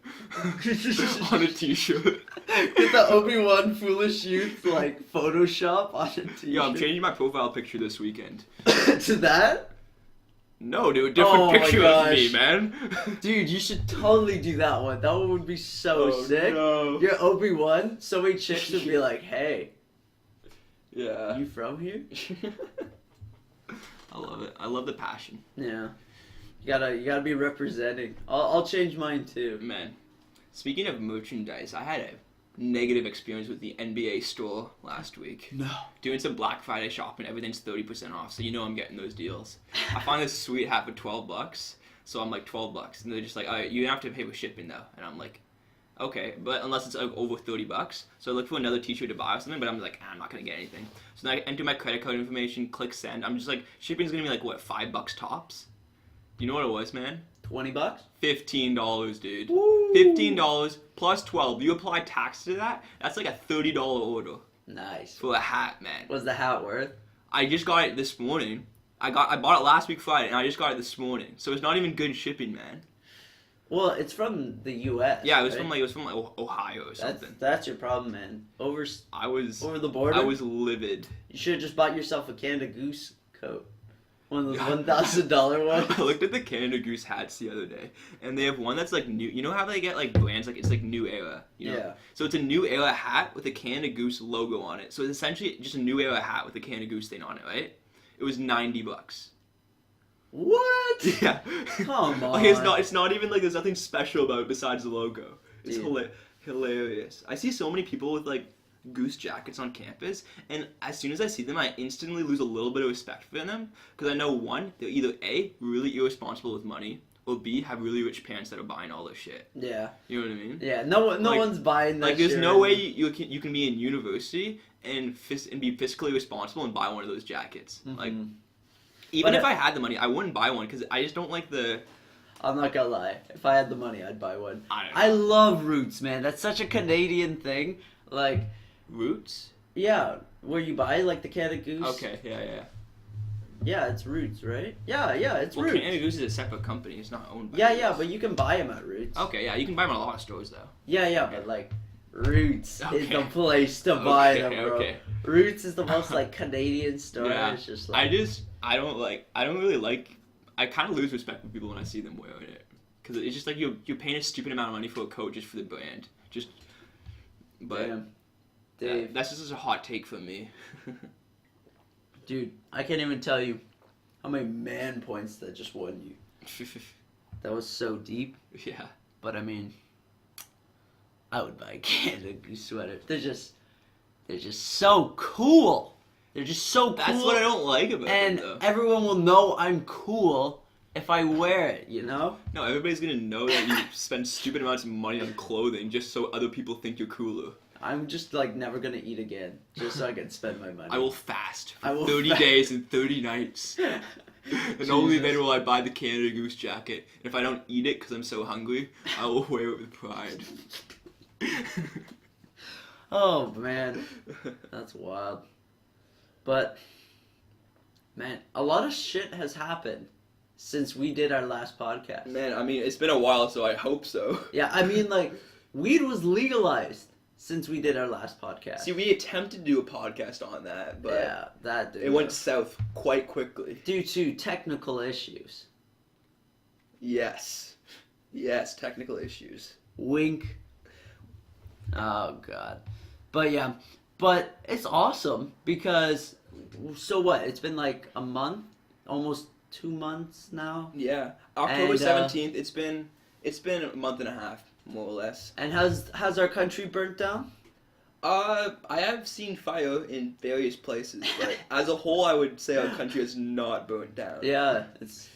[SPEAKER 2] on a T-shirt.
[SPEAKER 1] Get the Obi-Wan Foolish Youth like Photoshop on a t-shirt.
[SPEAKER 2] Yo, I'm changing my profile picture this weekend.
[SPEAKER 1] To that?
[SPEAKER 2] No, dude, different
[SPEAKER 1] Oh my
[SPEAKER 2] picture of me,
[SPEAKER 1] gosh.
[SPEAKER 2] man.
[SPEAKER 1] Dude, you should totally do that one. That one would be so
[SPEAKER 2] Oh,
[SPEAKER 1] sick.
[SPEAKER 2] no.
[SPEAKER 1] You're Obi-Wan, so many chicks would be like, hey,
[SPEAKER 2] Yeah.
[SPEAKER 1] you from here?
[SPEAKER 2] I love it. I love the passion.
[SPEAKER 1] Yeah. You gotta be representing. I'll change mine too.
[SPEAKER 2] Man, speaking of merchandise, I had a negative experience with the NBA store last week.
[SPEAKER 1] No.
[SPEAKER 2] Doing some Black Friday shopping, everything's 30% off, so you know I'm getting those deals. I find this sweet hat for $12, so I'm like $12, and they're just like, all right, you have to pay for shipping though, and I'm like, okay, but unless it's like over $30, so I look for another T-shirt to buy or something, but I'm like, I'm not gonna get anything. So then I enter my credit card information, click send. I'm just like, shipping's gonna be like what, $5 tops? You know what it was, man?
[SPEAKER 1] $20?
[SPEAKER 2] $15, dude.
[SPEAKER 1] Woo.
[SPEAKER 2] $15 plus 12. You apply tax to that, that's like a $30 order
[SPEAKER 1] Nice.
[SPEAKER 2] for a hat, man.
[SPEAKER 1] What's the hat worth?
[SPEAKER 2] I just got it this morning. I bought it last week Friday, and I just got it this morning. So it's not even good shipping, man.
[SPEAKER 1] Well, it's from the U.S.
[SPEAKER 2] Yeah, it was
[SPEAKER 1] right?
[SPEAKER 2] from like Ohio or something.
[SPEAKER 1] That's your problem, man. Over the border.
[SPEAKER 2] I was livid.
[SPEAKER 1] You should have just bought yourself a Canada Goose coat. One of those $1,000 ones.
[SPEAKER 2] I looked at the Canada Goose hats the other day, and they have one that's like new. You know how they get like brands like it's like New Era, you know?
[SPEAKER 1] Yeah.
[SPEAKER 2] So it's a New Era hat with a Canada Goose logo on it. So it's essentially just a New Era hat with a Canada Goose thing on it, right? It was $90.
[SPEAKER 1] What?
[SPEAKER 2] Yeah.
[SPEAKER 1] Come on.
[SPEAKER 2] Like it's not even like there's nothing special about it besides the logo. It's
[SPEAKER 1] Dude.
[SPEAKER 2] hilarious. I see so many people with like Goose jackets on campus, and as soon as I see them, I instantly lose a little bit of respect for them because I know one, they're either A, really irresponsible with money, or B, have really rich parents that are buying all this shit.
[SPEAKER 1] Yeah.
[SPEAKER 2] You know what I mean?
[SPEAKER 1] Yeah. No
[SPEAKER 2] Like-
[SPEAKER 1] one's buying that.
[SPEAKER 2] Like there's
[SPEAKER 1] shit.
[SPEAKER 2] no way you can be in university and be fiscally responsible and buy one of those jackets. Like even
[SPEAKER 1] But
[SPEAKER 2] if I had the money, I wouldn't buy one because I just don't like the.
[SPEAKER 1] I'm not gonna lie. If I had the money, I'd buy one.
[SPEAKER 2] I don't know.
[SPEAKER 1] I love Roots, man. That's such a Canadian thing. Like,
[SPEAKER 2] Roots?
[SPEAKER 1] yeah, where you buy like the Canada Goose.
[SPEAKER 2] Okay, yeah.
[SPEAKER 1] Yeah, it's Roots, right? Yeah, it's
[SPEAKER 2] Well,
[SPEAKER 1] Roots.
[SPEAKER 2] Canada Goose is a separate company. It's not owned by
[SPEAKER 1] Yeah,
[SPEAKER 2] Roots.
[SPEAKER 1] but you can buy them at Roots.
[SPEAKER 2] Okay, yeah, you can buy them at a lot of stores though.
[SPEAKER 1] Yeah, but like, Roots is
[SPEAKER 2] Okay.
[SPEAKER 1] the place to buy
[SPEAKER 2] Okay,
[SPEAKER 1] them, bro.
[SPEAKER 2] okay.
[SPEAKER 1] Roots is the most like Canadian store.
[SPEAKER 2] Yeah.
[SPEAKER 1] It's just like
[SPEAKER 2] I don't really like. I kind of lose respect for people when I see them wearing it because it's just like you're paying a stupid amount of money for a coat just for the brand. But
[SPEAKER 1] damn. Dave,
[SPEAKER 2] that's just a hot take from me.
[SPEAKER 1] dude, I can't even tell you how many man points that just won you. That was so deep.
[SPEAKER 2] Yeah.
[SPEAKER 1] But I mean, I would buy a Canada Goose sweater. They're just so cool. They're just so cool.
[SPEAKER 2] That's what I don't like about
[SPEAKER 1] And
[SPEAKER 2] it though.
[SPEAKER 1] everyone will know I'm cool if I wear it, you know?
[SPEAKER 2] No, everybody's gonna know that you spend stupid amounts of money on clothing just so other people think you're cooler.
[SPEAKER 1] I'm just like never gonna eat again just so I can spend my money.
[SPEAKER 2] I will fast for
[SPEAKER 1] I will
[SPEAKER 2] 30
[SPEAKER 1] fast.
[SPEAKER 2] days and 30 nights. And only then will I buy the Canada Goose jacket. And if I don't eat it because I'm so hungry, I will wear it with pride.
[SPEAKER 1] Oh man, that's wild. But man, a lot of shit has happened since we did our last podcast.
[SPEAKER 3] Man, I mean, it's been a while, so I hope so.
[SPEAKER 1] Yeah, I mean like weed was legalized since we did our last podcast.
[SPEAKER 3] See, we attempted to do a podcast on that, but
[SPEAKER 1] yeah, that
[SPEAKER 3] it went south quite quickly.
[SPEAKER 1] due to technical issues.
[SPEAKER 3] Yes, technical issues.
[SPEAKER 1] Wink. Oh god. But yeah, but it's awesome because so what? It's been like a month, almost 2 months now.
[SPEAKER 3] Yeah, October
[SPEAKER 1] And,
[SPEAKER 3] 17th. It's been a month and a half, more or less.
[SPEAKER 1] And has our country burnt down?
[SPEAKER 3] I have seen fire in various places, but as a whole, I would say our country has not burnt down.
[SPEAKER 1] Yeah, it's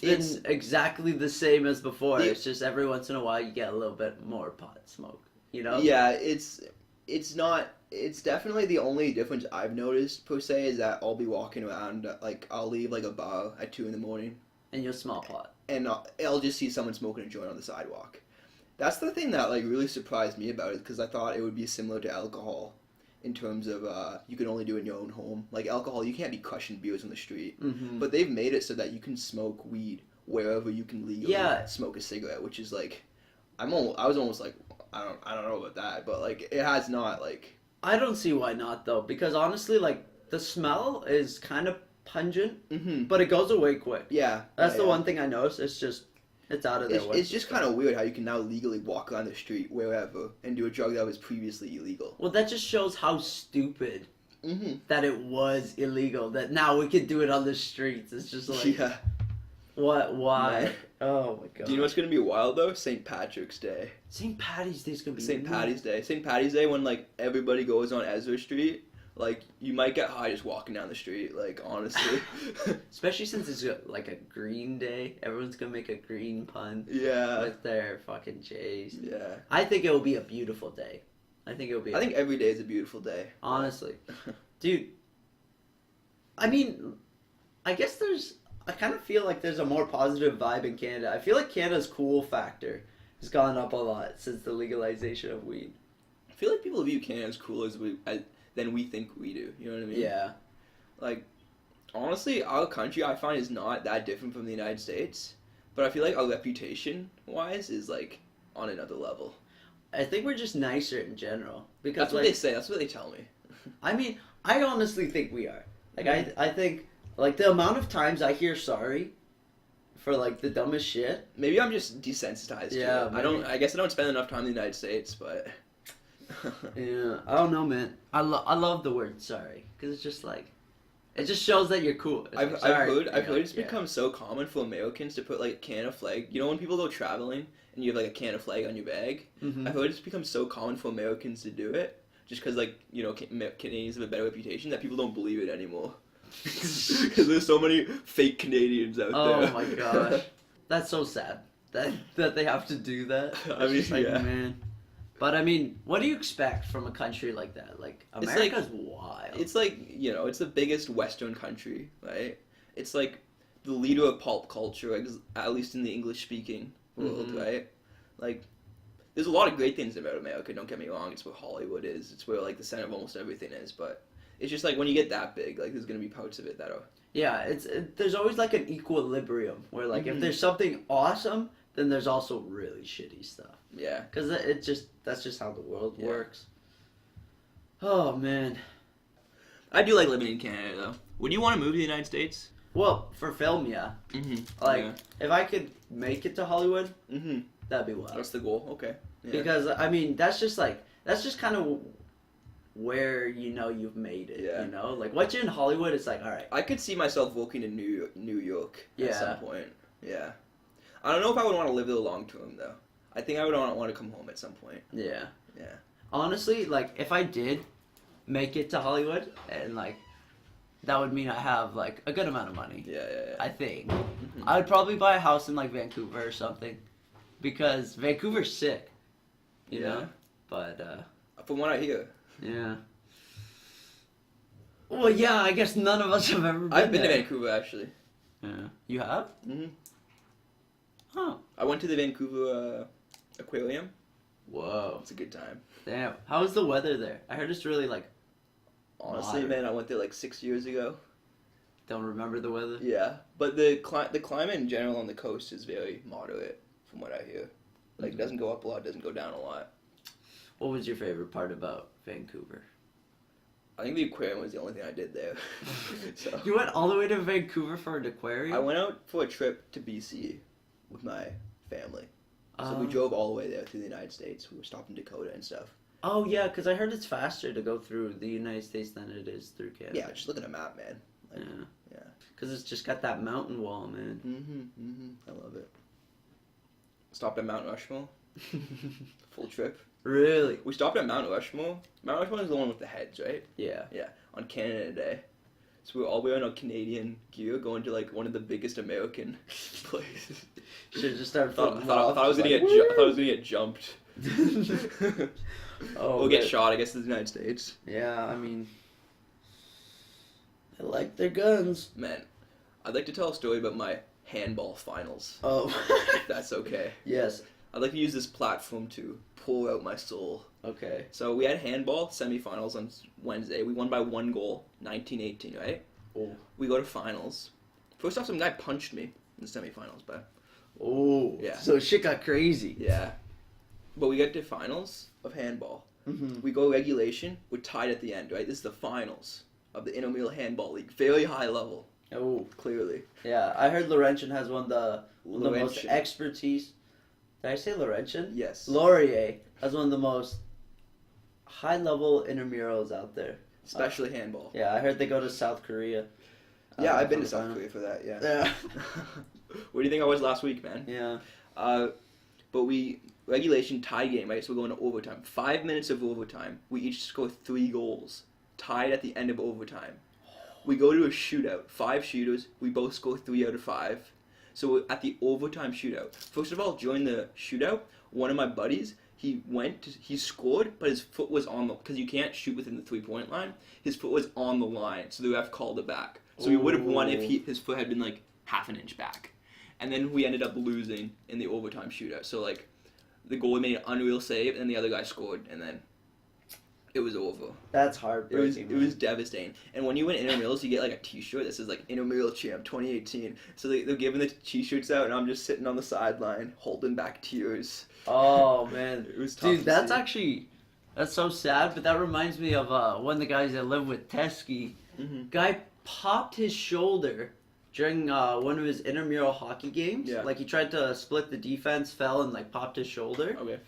[SPEAKER 1] been exactly the same as before.
[SPEAKER 3] The-
[SPEAKER 1] It's just every once in a while you get a little bit more pot smoke, you know?
[SPEAKER 3] Yeah, it's it's not. It's definitely the only difference I've noticed per se is that I'll be walking around like I'll leave like a bar at 2 in the morning
[SPEAKER 1] And you'll smell pot.
[SPEAKER 3] and I'll just see someone smoking a joint on the sidewalk. That's the thing that like really surprised me about it because I thought it would be similar to alcohol in terms of you can only do it in your own home. Like alcohol, you can't be crushing beers on the street, but they've made it so that you can smoke weed wherever you can legally smoke a cigarette, which is like I was almost like I don't know about that, but like it has not like.
[SPEAKER 1] I don't see why not though, because honestly, like the smell is kind of pungent, but it goes away quick.
[SPEAKER 3] Yeah,
[SPEAKER 1] That's the one thing I noticed. It's out of their way.
[SPEAKER 3] It's just kind of weird how you can now legally walk around the street wherever and do a drug that was previously illegal.
[SPEAKER 1] Well, that just shows how stupid that it was illegal. That now we can do it on the streets. It's just like, what? Why? Oh my god.
[SPEAKER 3] Do you know what's gonna be wild though? St. Patrick's Day.
[SPEAKER 1] St. Patty's Day's gonna be
[SPEAKER 3] St. Patty's Day. St. Patty's Day when like everybody goes on Ezra Street. Like you might get high just walking down the street. Like honestly.
[SPEAKER 1] Especially since it's like a green day. Everyone's gonna make a green pun.
[SPEAKER 3] Yeah.
[SPEAKER 1] With their fucking J's.
[SPEAKER 3] Yeah.
[SPEAKER 1] I think it will be a beautiful day. I think
[SPEAKER 3] every day is a beautiful day.
[SPEAKER 1] Honestly. Dude. I mean, I guess I kind of feel like there's a more positive vibe in Canada. I feel like Canada's cool factor has gone up a lot since the legalization of weed.
[SPEAKER 3] I feel like people view Canada as cool than we think we do. You know what I mean?
[SPEAKER 1] Yeah.
[SPEAKER 3] Like, honestly, our country I find is not that different from the United States, but I feel like our reputation-wise is like on another level.
[SPEAKER 1] I think we're just nicer in general. Because
[SPEAKER 3] that's what they say. That's what they tell me.
[SPEAKER 1] I mean, I honestly think we are. Like, I think, like, the amount of times I hear sorry for, like, the dumbest shit.
[SPEAKER 3] Maybe I'm just desensitized to it. I guess I don't spend enough time in the United States, but...
[SPEAKER 1] Yeah, I don't know, man. I love the word sorry. Because it's just, like, it just shows that you're cool.
[SPEAKER 3] I've heard it's become so common for Americans to put, like, a Canada flag. You know when people go traveling and you have, like, a Canada flag on your bag?
[SPEAKER 1] Mm-hmm.
[SPEAKER 3] I've heard it's become so common for Americans to do it. Just because, like, you know, Canadians have a better reputation that people don't believe it anymore. Because there's so many fake Canadians out there.
[SPEAKER 1] Oh my gosh. That's so sad. That they have to do that.
[SPEAKER 3] I mean,
[SPEAKER 1] like, man. But, I mean, what do you expect from a country like that? Like, America's wild.
[SPEAKER 3] It's like, you know, it's the biggest Western country, right? It's like the leader of pulp culture, at least in the English-speaking world, right? Like... There's a lot of great things about America, don't get me wrong. It's where Hollywood is. It's where, like, the center of almost everything is. But it's just, like, when you get that big, like, there's going to be parts of it that are...
[SPEAKER 1] Yeah, there's always, like, an equilibrium where, like, if there's something awesome, then there's also really shitty stuff.
[SPEAKER 3] Yeah.
[SPEAKER 1] Because that's just how the world works. Oh, man.
[SPEAKER 2] I do like living in Canada, though. Would you want to move to the United States?
[SPEAKER 1] Well, for film, yeah. Like, if I could make it to Hollywood... That'd be wild.
[SPEAKER 3] That's the goal. Okay. Yeah.
[SPEAKER 1] Because I mean, that's just kind of where you know you've made it.
[SPEAKER 3] Yeah.
[SPEAKER 1] You know, like once you're in Hollywood, it's like all right.
[SPEAKER 3] I could see myself working in New York at some point. Yeah. I don't know if I would want to live there long term though. I think I would want to come home at some point.
[SPEAKER 1] Yeah.
[SPEAKER 3] Yeah.
[SPEAKER 1] Honestly, like if I did make it to Hollywood, and like that would mean I have like a good amount of money.
[SPEAKER 3] Yeah.
[SPEAKER 1] I think I would probably buy a house in like Vancouver or something. Because Vancouver's sick, you know? But,
[SPEAKER 3] from what I hear.
[SPEAKER 1] Yeah. Well, yeah, I guess none of us have ever been
[SPEAKER 3] I've been
[SPEAKER 1] there.
[SPEAKER 3] to Vancouver, actually.
[SPEAKER 1] Yeah. You have? Huh.
[SPEAKER 3] I went to the Vancouver aquarium.
[SPEAKER 1] Whoa.
[SPEAKER 3] It's a good time.
[SPEAKER 1] Damn. How's the weather there? I heard it's really, like,
[SPEAKER 3] honestly, man, I went there like 6 years ago.
[SPEAKER 1] Don't remember the weather?
[SPEAKER 3] Yeah. But the climate in general on the coast is very moderate. From what I hear. Like, it doesn't go up a lot, doesn't go down a lot.
[SPEAKER 1] What was your favorite part about Vancouver?
[SPEAKER 3] I think the aquarium was the only thing I did there. So.
[SPEAKER 1] You went all the way to Vancouver for an aquarium?
[SPEAKER 3] I went out for a trip to BC with my family. So we drove all the way there through the United States. We stopped in Dakota and stuff.
[SPEAKER 1] Oh, yeah, because I heard it's faster to go through the United States than it is through Canada.
[SPEAKER 3] Yeah, just look at a map, man. Like, yeah.
[SPEAKER 1] Because it's just got that mountain wall, man.
[SPEAKER 3] I love it. Stopped at Mount Rushmore. Full trip.
[SPEAKER 1] Really?
[SPEAKER 3] We stopped at Mount Rushmore. Mount Rushmore is the one with the heads, right?
[SPEAKER 1] Yeah.
[SPEAKER 3] Yeah. On Canada Day. So we were all wearing our Canadian gear, going to like one of the biggest American places.
[SPEAKER 1] Should have just started
[SPEAKER 3] I thought I was gonna get jumped.
[SPEAKER 1] Oh,
[SPEAKER 3] We'll get
[SPEAKER 1] but-
[SPEAKER 3] shot, I guess, in the United States.
[SPEAKER 1] Yeah, I mean, I like their guns.
[SPEAKER 3] Man, I'd like to tell a story about my handball finals.
[SPEAKER 1] Oh,
[SPEAKER 3] If that's okay.
[SPEAKER 1] yes.
[SPEAKER 3] I'd like to use this platform to pour out my soul.
[SPEAKER 1] Okay.
[SPEAKER 3] So we had handball semifinals on Wednesday. We won by 1 goal, 19-18, right?
[SPEAKER 1] Oh.
[SPEAKER 3] We go to finals. First off, some guy punched me in the semifinals, but
[SPEAKER 1] Oh.
[SPEAKER 3] Yeah.
[SPEAKER 1] So shit got crazy.
[SPEAKER 3] yeah. But we get to finals of handball.
[SPEAKER 1] Mm-hmm.
[SPEAKER 3] We go regulation. We're tied at the end, right? This is the finals of the Intramural Handball League. Very high level,
[SPEAKER 1] Oh.
[SPEAKER 3] clearly.
[SPEAKER 1] Yeah, I heard Laurentian has one of the most
[SPEAKER 3] Laurentian.
[SPEAKER 1] expertise. Did I say Laurentian?
[SPEAKER 3] Yes.
[SPEAKER 1] Laurier has one of the most high-level intramurals out there.
[SPEAKER 3] Especially handball.
[SPEAKER 1] Yeah, I heard they go to South Korea.
[SPEAKER 3] Yeah, I've been to
[SPEAKER 1] for the
[SPEAKER 3] South
[SPEAKER 1] final.
[SPEAKER 3] Korea for that, yeah.
[SPEAKER 1] Yeah.
[SPEAKER 3] What do you think I was last week, man?
[SPEAKER 1] Yeah.
[SPEAKER 3] But regulation tie game, right? So we're going to overtime. 5 minutes of overtime. We each score 3 goals. Tied at the end of overtime. We go to a shootout. 5 shooters. We both score 3 out of 5. So we're at the overtime shootout. First of all, during the shootout, one of my buddies, he scored, but his foot was on the, because you can't shoot within the 3-point line. His foot was on the line, so the ref called it back. So he would have won if his foot had been like half an inch back. And then we ended up losing in the overtime shootout. So like, the goalie made an unreal save, and the other guy scored, and then it was over.
[SPEAKER 1] That's
[SPEAKER 3] It
[SPEAKER 1] heartbreaking.
[SPEAKER 3] was devastating. And when you win intramurals, you get like a T-shirt that says like Intramural Champ 2018. So they're giving the T-shirts out, and I'm just sitting on the sideline holding back tears.
[SPEAKER 1] Oh man,
[SPEAKER 3] It was tough.
[SPEAKER 1] dude,
[SPEAKER 3] to
[SPEAKER 1] that's
[SPEAKER 3] see.
[SPEAKER 1] actually so sad. But that reminds me of one of the guys that lived with Teskey.
[SPEAKER 3] Mhm.
[SPEAKER 1] Guy popped his shoulder during one of his intramural hockey games.
[SPEAKER 3] Yeah.
[SPEAKER 1] Like he tried to split the defense, fell and like popped his shoulder.
[SPEAKER 3] Okay.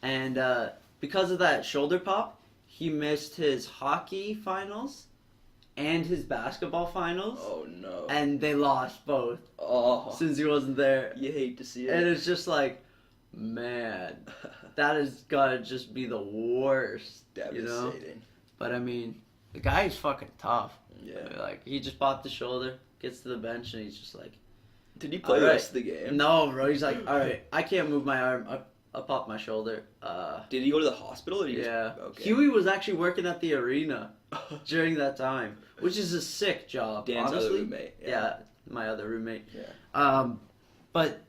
[SPEAKER 1] And because of that shoulder pop, he missed his hockey finals and his basketball finals.
[SPEAKER 3] Oh no.
[SPEAKER 1] And they lost both
[SPEAKER 3] Oh,
[SPEAKER 1] since he wasn't there.
[SPEAKER 3] you hate to see
[SPEAKER 1] And
[SPEAKER 3] it.
[SPEAKER 1] it's just like, man, that has gotta just be the worst. You know?
[SPEAKER 3] Devastating.
[SPEAKER 1] But I mean, the guy is fucking tough.
[SPEAKER 3] Yeah.
[SPEAKER 1] Like, he just popped the shoulder, gets to the bench, and he's just like,
[SPEAKER 3] Did he play the
[SPEAKER 1] Alright.
[SPEAKER 3] rest of the game?
[SPEAKER 1] no, bro. He's like, alright, I can't move my arm. I popped my shoulder.
[SPEAKER 3] Did he go to the hospital? Or did he
[SPEAKER 1] Yeah.
[SPEAKER 3] Just... Okay.
[SPEAKER 1] Huey was actually working at the arena during that time, which is a sick job,
[SPEAKER 3] Dan's
[SPEAKER 1] honestly.
[SPEAKER 3] other roommate.
[SPEAKER 1] Yeah, my other roommate.
[SPEAKER 3] Yeah.
[SPEAKER 1] But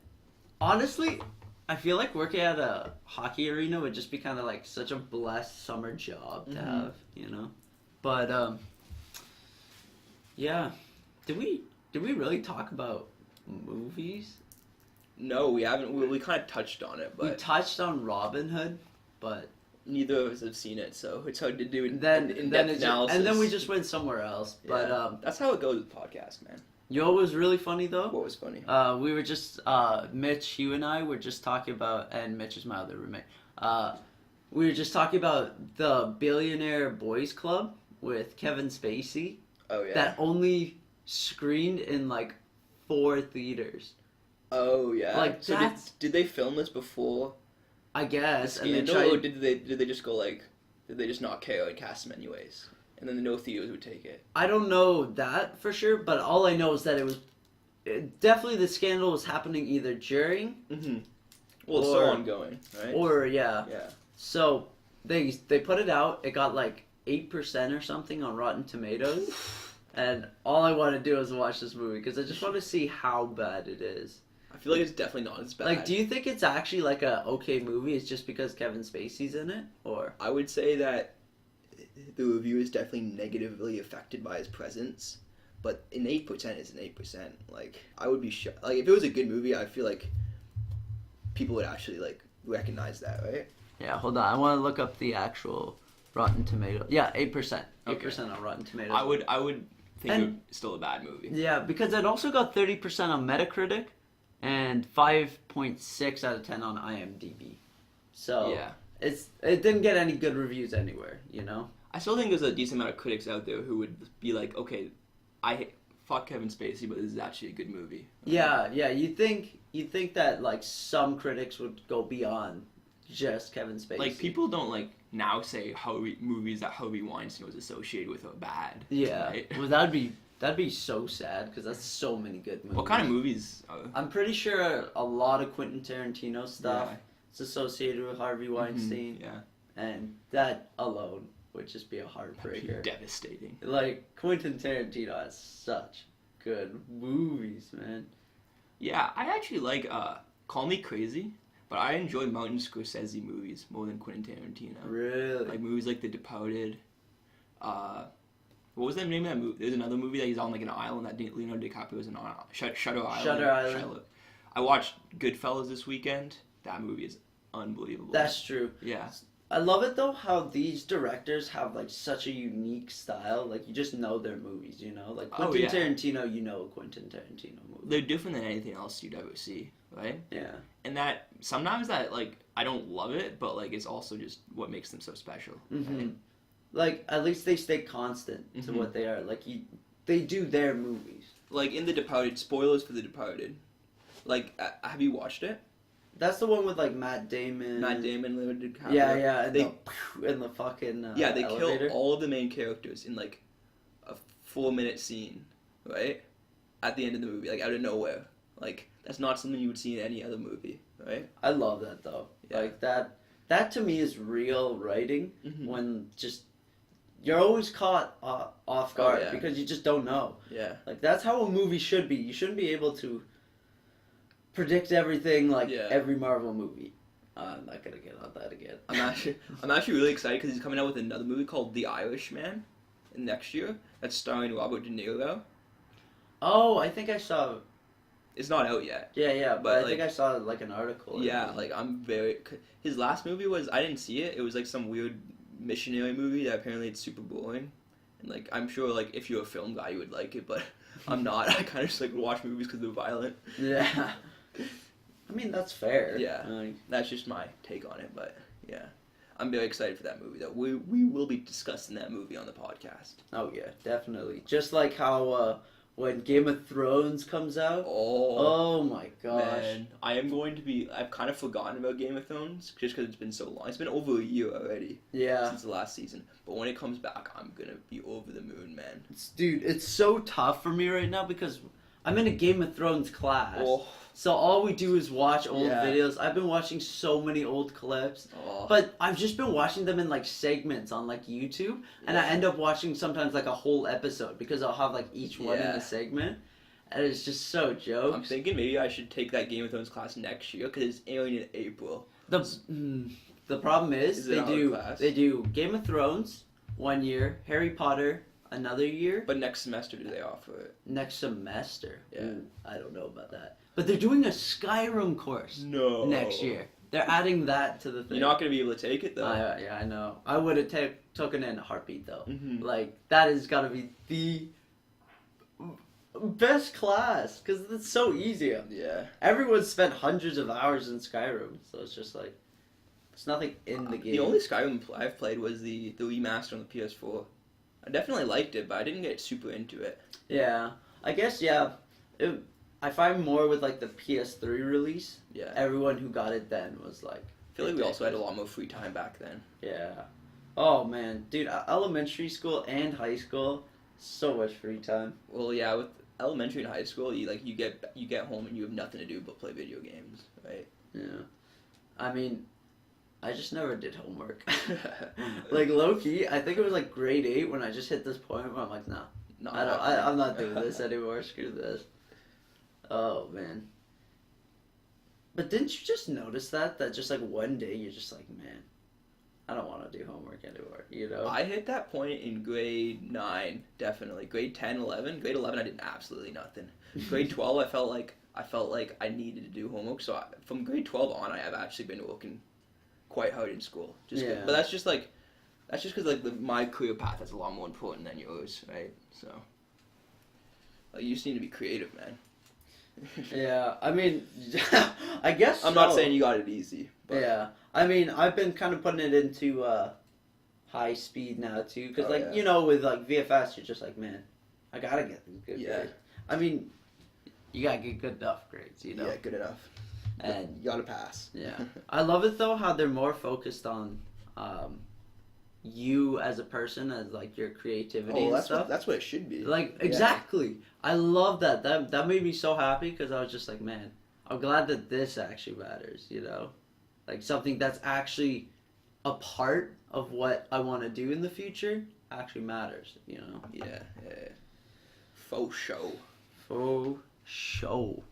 [SPEAKER 1] honestly, I feel like working at a hockey arena would just be kind of like such a blessed summer job to
[SPEAKER 3] Mhm.
[SPEAKER 1] have, you know. But yeah, did we really talk about movies?
[SPEAKER 3] No, we haven't. We kind of touched on it,
[SPEAKER 1] We
[SPEAKER 3] but
[SPEAKER 1] touched on Robin Hood, but
[SPEAKER 3] neither of us have seen it, so it's hard to do
[SPEAKER 1] and then
[SPEAKER 3] in-depth analysis.
[SPEAKER 1] and then we just went somewhere else. But
[SPEAKER 3] Yeah. That's how it goes with podcasts, man.
[SPEAKER 1] you know what was really funny though?
[SPEAKER 3] What was funny?
[SPEAKER 1] We were just Mitch, you and I were just talking about, and Mitch is my other roommate. We were just talking about the Billionaire Boys Club with Kevin Spacey
[SPEAKER 3] Oh yeah.
[SPEAKER 1] that only screened in like 4 theaters,
[SPEAKER 3] Oh yeah.
[SPEAKER 1] Like,
[SPEAKER 3] so
[SPEAKER 1] that's-
[SPEAKER 3] did they film this before
[SPEAKER 1] I
[SPEAKER 3] the
[SPEAKER 1] guess, and they
[SPEAKER 3] scandal, or
[SPEAKER 1] tried.
[SPEAKER 3] did they just go like did they just not care and cast them anyways, and then no theaters would take it?
[SPEAKER 1] I don't know that for sure, but all I know is that definitely the scandal was happening either during
[SPEAKER 3] Mm-hmm. Well, it's still
[SPEAKER 1] Or-
[SPEAKER 3] ongoing, right?
[SPEAKER 1] or yeah.
[SPEAKER 3] Yeah.
[SPEAKER 1] So they put it out. It got like 8% or something on Rotten Tomatoes. And all I want to do is watch this movie because I just want to see how bad it is.
[SPEAKER 3] I feel like it's definitely not as bad.
[SPEAKER 1] Like, do you think it's actually like a okay movie? It's just because Kevin Spacey's in it, or
[SPEAKER 3] I would say that the review is definitely negatively affected by his presence, but an 8% is an 8%. Like, I would be shocked. Like, if it was a good movie, I feel like people would actually like recognize that, right?
[SPEAKER 1] yeah? Hold on, I want to look up the actual Rotten Tomato. Yeah, 8%. 8%
[SPEAKER 3] Okay.
[SPEAKER 1] on Rotten Tomatoes.
[SPEAKER 3] I would think
[SPEAKER 1] And-
[SPEAKER 3] it's still a bad movie.
[SPEAKER 1] Yeah, because it also got 30% on Metacritic and 5.6 out of 10 on IMDb. So
[SPEAKER 3] Yeah.
[SPEAKER 1] it didn't get any good reviews anywhere, you know.
[SPEAKER 3] I still think there's a decent amount of critics out there who would be like, okay, fuck Kevin Spacey, but this is actually a good movie.
[SPEAKER 1] Yeah, you think that like some critics would go beyond just Kevin Spacey.
[SPEAKER 3] Like, people don't like now say movies that Harvey Weinstein was associated with are bad.
[SPEAKER 1] Yeah,
[SPEAKER 3] right?
[SPEAKER 1] well that'd be so sad because that's so many good movies.
[SPEAKER 3] What kind of movies?
[SPEAKER 1] I'm pretty sure a lot of Quentin Tarantino stuff
[SPEAKER 3] Yeah.
[SPEAKER 1] is associated with Harvey Weinstein.
[SPEAKER 3] Yeah.
[SPEAKER 1] and that alone would just be a heartbreaker.
[SPEAKER 2] Devastating.
[SPEAKER 1] Like, Quentin Tarantino has such good movies, man.
[SPEAKER 2] Yeah, I actually like Call Me Crazy, but I enjoy Martin Scorsese movies more than Quentin Tarantino.
[SPEAKER 1] Really?
[SPEAKER 2] Like movies like The Departed. What was the name of that movie? There's another movie that he's on like an island that Leonardo DiCaprio is on. Shutter Island.
[SPEAKER 1] Shutter Island.
[SPEAKER 2] I watched Goodfellas this weekend. That movie is unbelievable.
[SPEAKER 1] That's true.
[SPEAKER 2] Yeah.
[SPEAKER 1] I love it though how these directors have like such a unique style. Like you just know their movies, you know. Like Quentin Tarantino, you know a Quentin Tarantino movie.
[SPEAKER 2] They're different than anything else you'd ever see, right?
[SPEAKER 1] Yeah.
[SPEAKER 2] And that sometimes that like I don't love it, but like it's also just what makes them so special.
[SPEAKER 1] Mm-hmm.
[SPEAKER 2] Right?
[SPEAKER 1] Like at least they stay constant to what they are. Like they do their movies.
[SPEAKER 2] Like in The Departed, spoilers for The Departed. Like, have you watched it?
[SPEAKER 1] That's the one with like Matt Damon.
[SPEAKER 2] Leonardo DiCaprio.
[SPEAKER 1] Yeah, and the fucking
[SPEAKER 2] yeah, they
[SPEAKER 1] elevator.
[SPEAKER 2] kill all of the main characters in like a 4-minute scene, right? At the end of the movie, like out of nowhere. Like that's not something you would see in any other movie, right?
[SPEAKER 1] I love that though.
[SPEAKER 2] Yeah.
[SPEAKER 1] Like that to me is real writing when just you're always caught off guard because you just don't know.
[SPEAKER 2] Yeah.
[SPEAKER 1] Like that's how a movie should be. You shouldn't be able to predict everything like every Marvel movie. I'm not gonna get on that again.
[SPEAKER 2] I'm actually really excited because he's coming out with another movie called The Irishman next year. That's starring Robert De Niro.
[SPEAKER 1] Oh, I think I saw.
[SPEAKER 2] It's not out yet.
[SPEAKER 1] Yeah, but I think I saw like an article.
[SPEAKER 2] Yeah, like I'm very. His last movie was I didn't see it. It was like some weird missionary movie that apparently it's super boring, and like I'm sure like if you're a film guy you would like it, but I'm not. I kind of just like watch movies because they're violent.
[SPEAKER 1] Yeah. I mean that's fair.
[SPEAKER 2] Yeah, that's just my take on it, but yeah, I'm very excited for that movie though. We will be discussing that movie on the podcast.
[SPEAKER 1] Oh yeah, definitely. Just like how when Game of Thrones comes out. Oh my gosh.
[SPEAKER 2] Man, I've kind of forgotten about Game of Thrones just because it's been so long. It's been over a year already.
[SPEAKER 1] Yeah.
[SPEAKER 2] Since the last season. But when it comes back, I'm gonna be over the moon, man.
[SPEAKER 1] Dude, it's so tough for me right now because I'm in a Game of Thrones class.
[SPEAKER 2] Oh.
[SPEAKER 1] So all we do is watch old videos. I've been watching so many old clips.
[SPEAKER 2] Oh.
[SPEAKER 1] But I've just been watching them in like segments on like YouTube. And I end up watching sometimes like a whole episode because I'll have like each one in a segment. And it's just so jokes.
[SPEAKER 2] I'm thinking maybe I should take that Game of Thrones class next year because it's airing in April.
[SPEAKER 1] The problem is they do Game of Thrones 1 year, Harry Potter another year.
[SPEAKER 2] But next semester do they offer it?
[SPEAKER 1] Next semester?
[SPEAKER 2] Yeah.
[SPEAKER 1] Ooh, I don't know about that. But they're doing a Skyrim course next year. They're adding that to the thing.
[SPEAKER 2] You're not going to be able to take it, though.
[SPEAKER 1] Yeah, I know. I would have taken it in a heartbeat, though.
[SPEAKER 2] Mm-hmm.
[SPEAKER 1] Like, that has got to be the best class, because it's so easy.
[SPEAKER 2] Yeah.
[SPEAKER 1] Everyone's spent hundreds of hours in Skyrim, so it's just like, there's nothing in the game.
[SPEAKER 2] The only Skyrim I've played was the remaster on the PS4. I definitely liked it, but I didn't get super into it.
[SPEAKER 1] Yeah. I guess, I find more with like the PS3 release.
[SPEAKER 2] Yeah.
[SPEAKER 1] Everyone who got it then was like.
[SPEAKER 2] I feel like we also had a lot more free time back then.
[SPEAKER 1] Yeah. Oh man, dude, elementary school and high school, so much free time.
[SPEAKER 2] Well, yeah, with elementary and high school, you get home and you have nothing to do but play video games, right?
[SPEAKER 1] Yeah. I mean, I just never did homework. Like low key, I think it was like grade 8 when I just hit this point where I'm like, nah, I'm not doing this anymore. Screw this. Oh man. But didn't you just notice that just like one day you're just like, man, I don't want to do homework anymore, you know?
[SPEAKER 2] I hit that point in grade 9, definitely. Grade 10, 11. Grade 11 I did absolutely nothing. Grade 12 I felt like I needed to do homework, so from grade 12 on I have actually been working quite hard in school. But that's just because like my career path is a lot more important than yours, right? So like, you just need to be creative, man.
[SPEAKER 1] Yeah, I mean, I guess
[SPEAKER 2] I'm not saying you got it easy. But.
[SPEAKER 1] Yeah, I mean, I've been kind of putting it into high speed now too, because you know, with like VFS, you're just like, man, I gotta get these good grades. I mean, you gotta get good enough grades, you know.
[SPEAKER 2] Yeah, good enough.
[SPEAKER 1] And
[SPEAKER 2] you gotta pass.
[SPEAKER 1] Yeah, I love it though how they're more focused on you as a person, as like your creativity and stuff.
[SPEAKER 3] That's what it should be.
[SPEAKER 1] Like exactly, I love that. That made me so happy because I was just like, man, I'm glad that this actually matters. You know, like something that's actually a part of what I want to do in the future actually matters, you know?
[SPEAKER 3] Yeah. Faux show.
[SPEAKER 1] Faux show.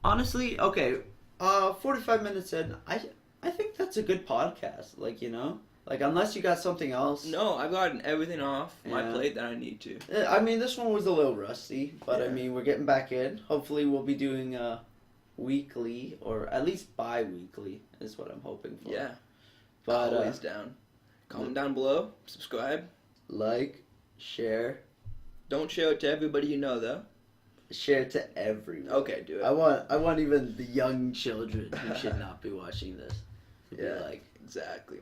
[SPEAKER 1] Honestly, okay, 45 minutes in, I think that's a good podcast, like, you know? Like, unless you got something else.
[SPEAKER 3] No, I've gotten everything off my
[SPEAKER 1] Yeah.
[SPEAKER 3] plate that I need to.
[SPEAKER 1] I mean, this one was a little rusty, but I
[SPEAKER 3] Yeah.
[SPEAKER 1] mean, we're getting back in. Hopefully, we'll be doing weekly, or at least bi-weekly, is what I'm hoping for.
[SPEAKER 3] Yeah.
[SPEAKER 1] But
[SPEAKER 3] Always down. Comment down below. Subscribe.
[SPEAKER 1] like, share,
[SPEAKER 3] Don't share it to everybody you know, though.
[SPEAKER 1] share it to everyone.
[SPEAKER 3] Okay, do it.
[SPEAKER 1] I want even the young children who should not be watching this to be
[SPEAKER 3] Yeah.
[SPEAKER 1] like,
[SPEAKER 3] Exactly.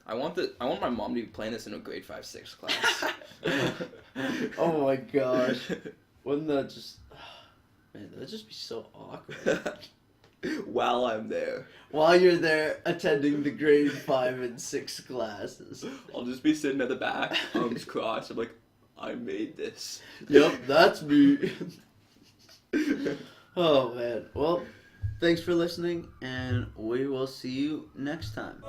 [SPEAKER 3] I want my mom to be playing this in a grade 5-6 class.
[SPEAKER 1] oh my gosh, wouldn't that just, man, that'd just be so awkward.
[SPEAKER 3] While I'm there.
[SPEAKER 1] While you're there attending the grade 5 and 6 classes.
[SPEAKER 3] I'll just be sitting at the back, arms crossed. I'm like, I made this.
[SPEAKER 1] Yep, that's me. Oh man. Well, thanks for listening, and we will see you next time.